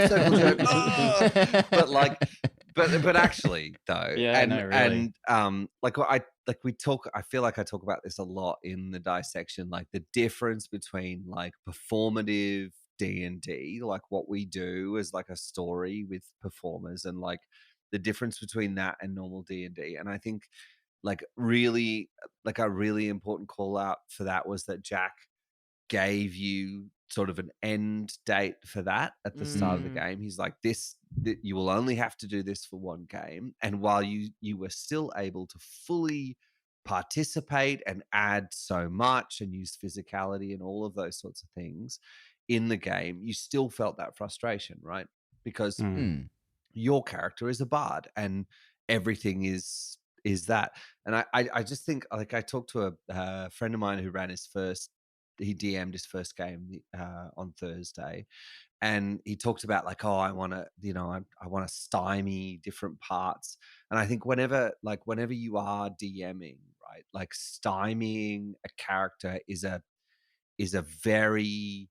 circle jerk. But actually though, really. I feel like I talk about this a lot in the dissection, like the difference between like performative D&D, like what we do as like a story with performers, and like the difference between that and normal D&D. And I think like really, like a really important call out for that was that Jack gave you sort of an end date for that at the start of the game. He's like, you will only have to do this for one game. And while you were still able to fully participate and add so much and use physicality and all of those sorts of things in the game, you still felt that frustration, right? Because your character is a bard and everything is that. And I just think, like, I talked to a friend of mine who ran his first DM'd his first game on Thursday, and he talked about like, oh, I want to, I want to stymie different parts. And I think whenever you are DMing, right, like stymieing a character is a very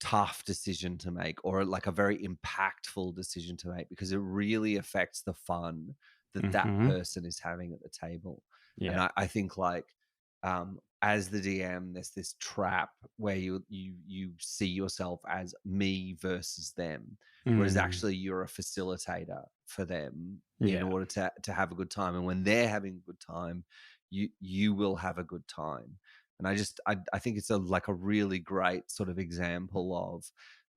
tough decision to make, or like a very impactful decision to make, because it really affects the fun that person is having at the table. And I think like as the DM, there's this trap where you see yourself as me versus them, whereas actually you're a facilitator for them in order to have a good time. And when they're having a good time, you will have a good time. And I think it's a really great sort of example of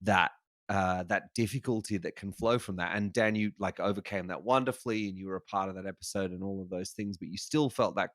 that that difficulty that can flow from that. And Dan, you like overcame that wonderfully, and you were a part of that episode and all of those things, but you still felt that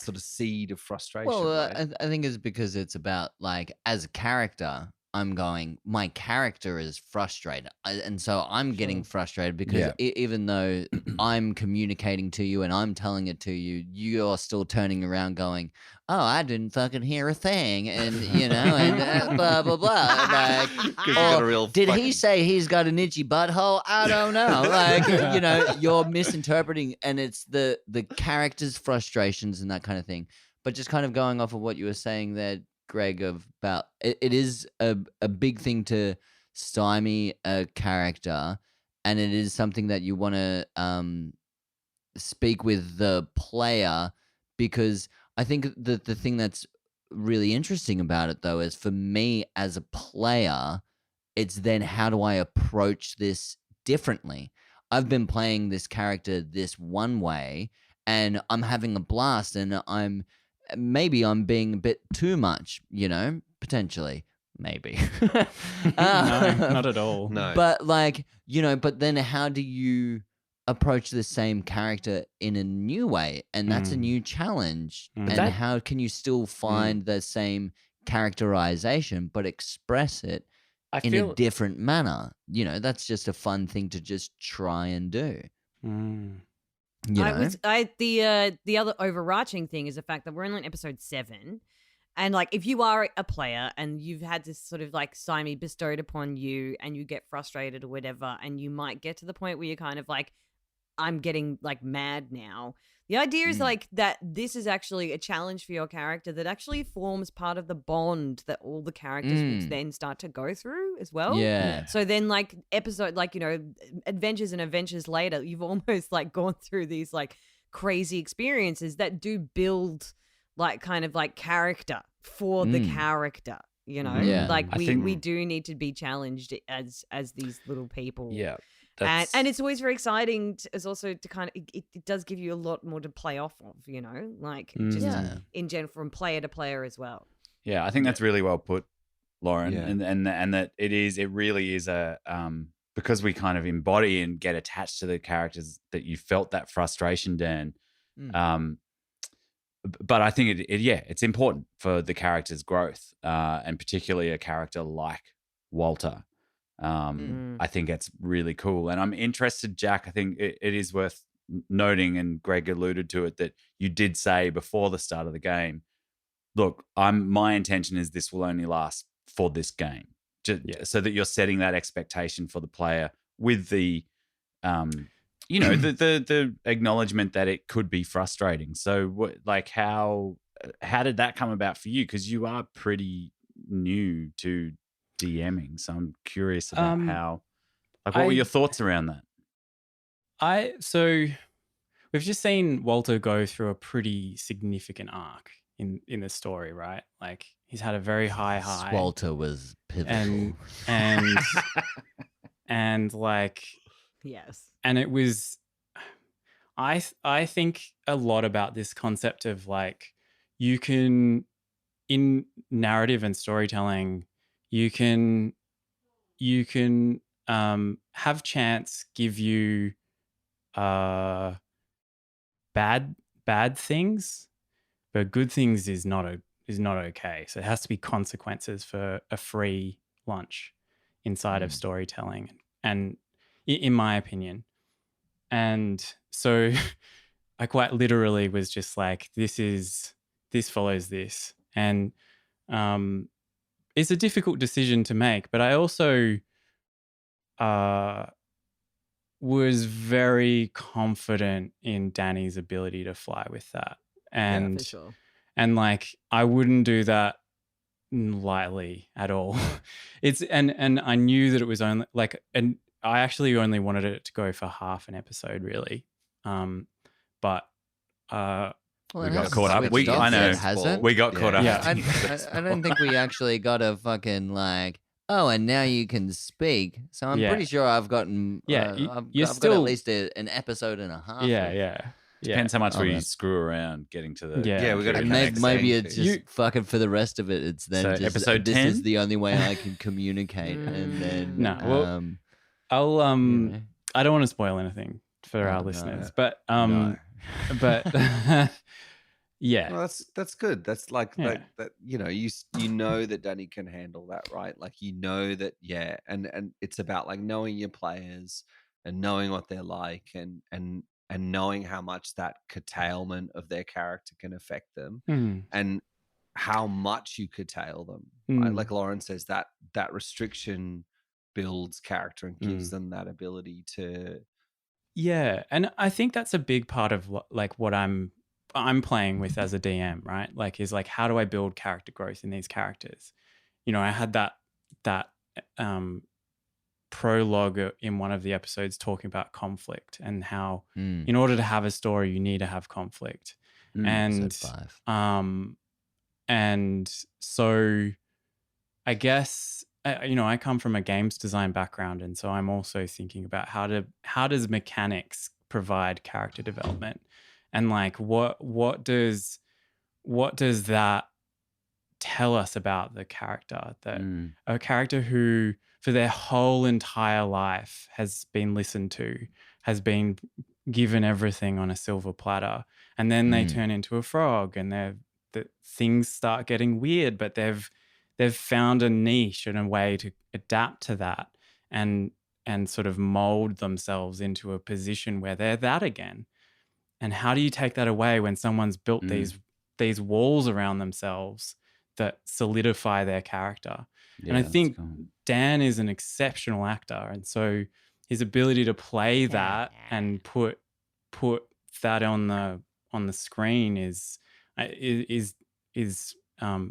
sort of seed of frustration. Well, right? I think it's because it's about like, as a character, I'm going, my character is frustrated. And so I'm getting frustrated because even though I'm communicating to you and I'm telling it to you, you're still turning around going, oh, I didn't fucking hear a thing. And, and blah, blah, blah. Like, did he say he's got an itchy butthole? I don't know. Like, you're misinterpreting, and it's the character's frustrations and that kind of thing. But just kind of going off of what you were saying there, Greg, about it is a big thing to stymie a character, and it is something that you want to speak with the player, because I think the thing that's really interesting about it, though, is for me as a player, it's then how do I approach this differently? I've been playing this character this one way, and I'm having a blast, and maybe I'm being a bit too much, potentially. Maybe. No, not at all. No. But but then how do you approach the same character in a new way? And that's a new challenge. And how can you still find the same characterization but express it in a different manner? That's just a fun thing to just try and do. The other overarching thing is the fact that we're only on episode 7, and like if you are a player and you've had this sort of like stymie bestowed upon you and you get frustrated or whatever, and you might get to the point where you're kind of like, I'm getting like mad now. The idea is like that this is actually a challenge for your character that actually forms part of the bond that all the characters would then start to go through as well. Yeah. So then like episode, like, adventures and adventures later, you've almost like gone through these like crazy experiences that do build like kind of like character for the character, Yeah. like we do need to be challenged as these little people. Yeah. And it's always very exciting as also to kind of it does give you a lot more to play off of, like just in general from player to player as well. Yeah, I think that's really well put, Lauren, and that it really is a because we kind of embody and get attached to the characters that you felt that frustration, Dan. But I think it's important for the character's growth, and particularly a character like Walter. I think it's really cool. And I'm interested, Jack, I think it is worth noting, and Greg alluded to it, that you did say before the start of the game, look, my intention is this will only last for this game. So that you're setting that expectation for the player with the, the acknowledgement that it could be frustrating. So how did that come about for you? Because you are pretty new to DMing, so I'm curious about how. What were your thoughts around that? So we've just seen Walter go through a pretty significant arc in the story, right? Like he's had a very high. Walter was pivotal, and like yes, and it was. I think a lot about this concept of like you can, in narrative and storytelling, you can have chance give you bad things, but good things is not okay. So it has to be consequences for a free lunch inside of storytelling, and in my opinion. And so I quite literally was just like, this follows this. And it's a difficult decision to make, but I also was very confident in Danny's ability to fly with that. And for sure. and like I wouldn't do that lightly at all. It's and I knew that it was only like, and I actually only wanted it to go for half an episode really. But Well, We it got hasn't caught up. switched I off know. yet, has it? we got caught up. Yeah. I don't think we actually got a fucking like. Oh, and now you can speak. So I'm Yeah. pretty sure I've gotten. Yeah, I've you're got still- at least an episode and a half. yeah. Depends how much Oh, we man. screw around getting to the. Yeah. Yeah, we got to And connect. maybe saying it's things. just fucking for the rest of it. It's then So just episode this is 10? the only way I can communicate, and then No, well, I'll you know. I don't want to spoil anything for Oh, our no. listeners, but No. but yeah. Well, that's good. That's like Yeah. that. You know that Danny can handle that, right? Like that, yeah. And it's about like knowing your players and knowing what they're like, and knowing how much that curtailment of their character can affect them, Mm, and how much you curtail them. Right? mm, Like Lauren says, that restriction builds character and gives Mm. them that ability to. yeah, and I think that's a big part of what I'm playing with as a DM, right? Like, is like, how do I build character growth in these characters? You know, I had that prologue in one of the episodes talking about conflict and how in order to have a story you need to have conflict. And Episode 5. and so I guess I come from a games design background, and so I'm also thinking about how does mechanics provide character development, and like what does that tell us about the character, that a character who for their whole entire life has been listened to, has been given everything on a silver platter, and then they turn into a frog, and the things start getting weird, but they've found a niche and a way to adapt to that and sort of mold themselves into a position where they're that again. And how do you take that away when someone's built these walls around themselves that solidify their character? And I think Dan is an exceptional actor, and so his ability to play that and put that on the screen is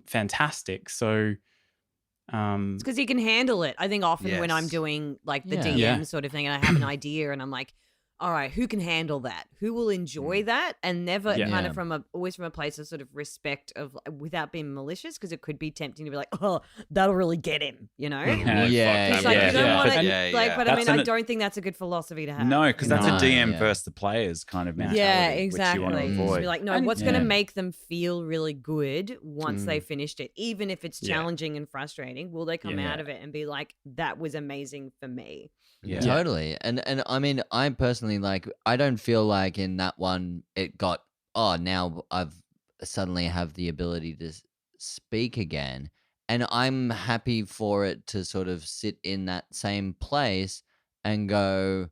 fantastic. So It's because he can handle it. I think often when I'm Yes. doing like the Yeah. DM Yeah. sort of thing and I have an idea and I'm like, all right, who can handle that? Who will enjoy that? And never Yeah. kind Yeah. of always from a place of sort of respect of without being malicious, because it could be tempting to be like, oh, that'll really get him, you know? Yeah, It's like you don't yeah. want to, Yeah, like, yeah. but I That's mean, I an- don't think that's a good philosophy to have. No, because that's No, a DM yeah. versus the players kind of mentality. Yeah, Which exactly. you want to Mm. Just avoid. be like, no, And- what's going Yeah. to make them feel really good once they finished it, even if it's Yeah. challenging and frustrating? Will they come Yeah. out of it and be like, that was amazing for me? Yeah. Totally. And I mean, I personally I don't feel like in that one it got, oh, now I've suddenly have the ability to speak again. And I'm happy for it to sort of sit in that same place and go,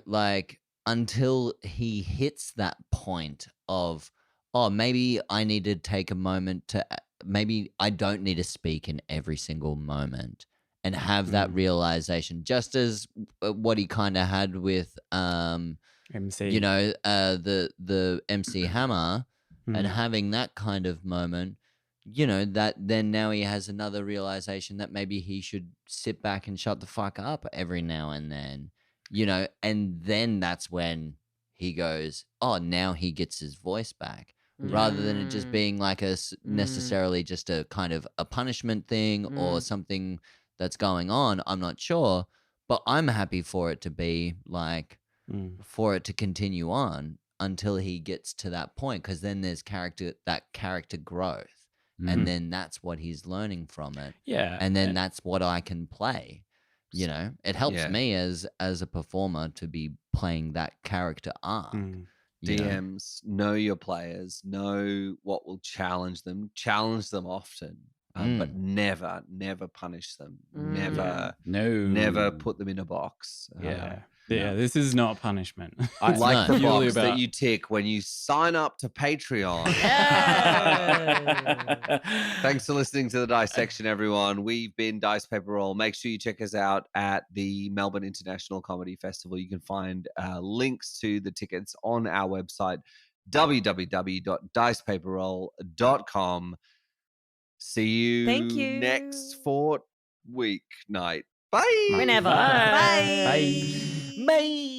like until he hits that point of, oh, maybe I need to take a moment to, maybe I don't need to speak in every single moment. And have that realization, just as what he kind of had with, MC. the MC Hammer, and having that kind of moment, that then now he has another realization that maybe he should sit back and shut the fuck up every now and then, and then that's when he goes, oh, now he gets his voice back. Rather than it just being like necessarily just a kind of a punishment thing or something that's going on, I'm not sure, but I'm happy for it to be like, for it to continue on until he gets to that point, because then there's character growth, and then that's what he's learning from it, Yeah. and then that's what I can play. It helps Yeah. me as a performer to be playing that character arc. you know? DMs, know your players, know what will challenge them often, but never punish them. Never put them in a box. Yeah, this is not punishment. I like the Purely box that you tick when you sign up to Patreon. Thanks for listening to the Dissection, everyone. We've been Dice Paper Roll. Make sure you check us out at the Melbourne International Comedy Festival. You can find links to the tickets on our website, www.dicepaperroll.com. See you, Thank you. next fortnight. Bye. Whenever. Bye. Bye. Bye.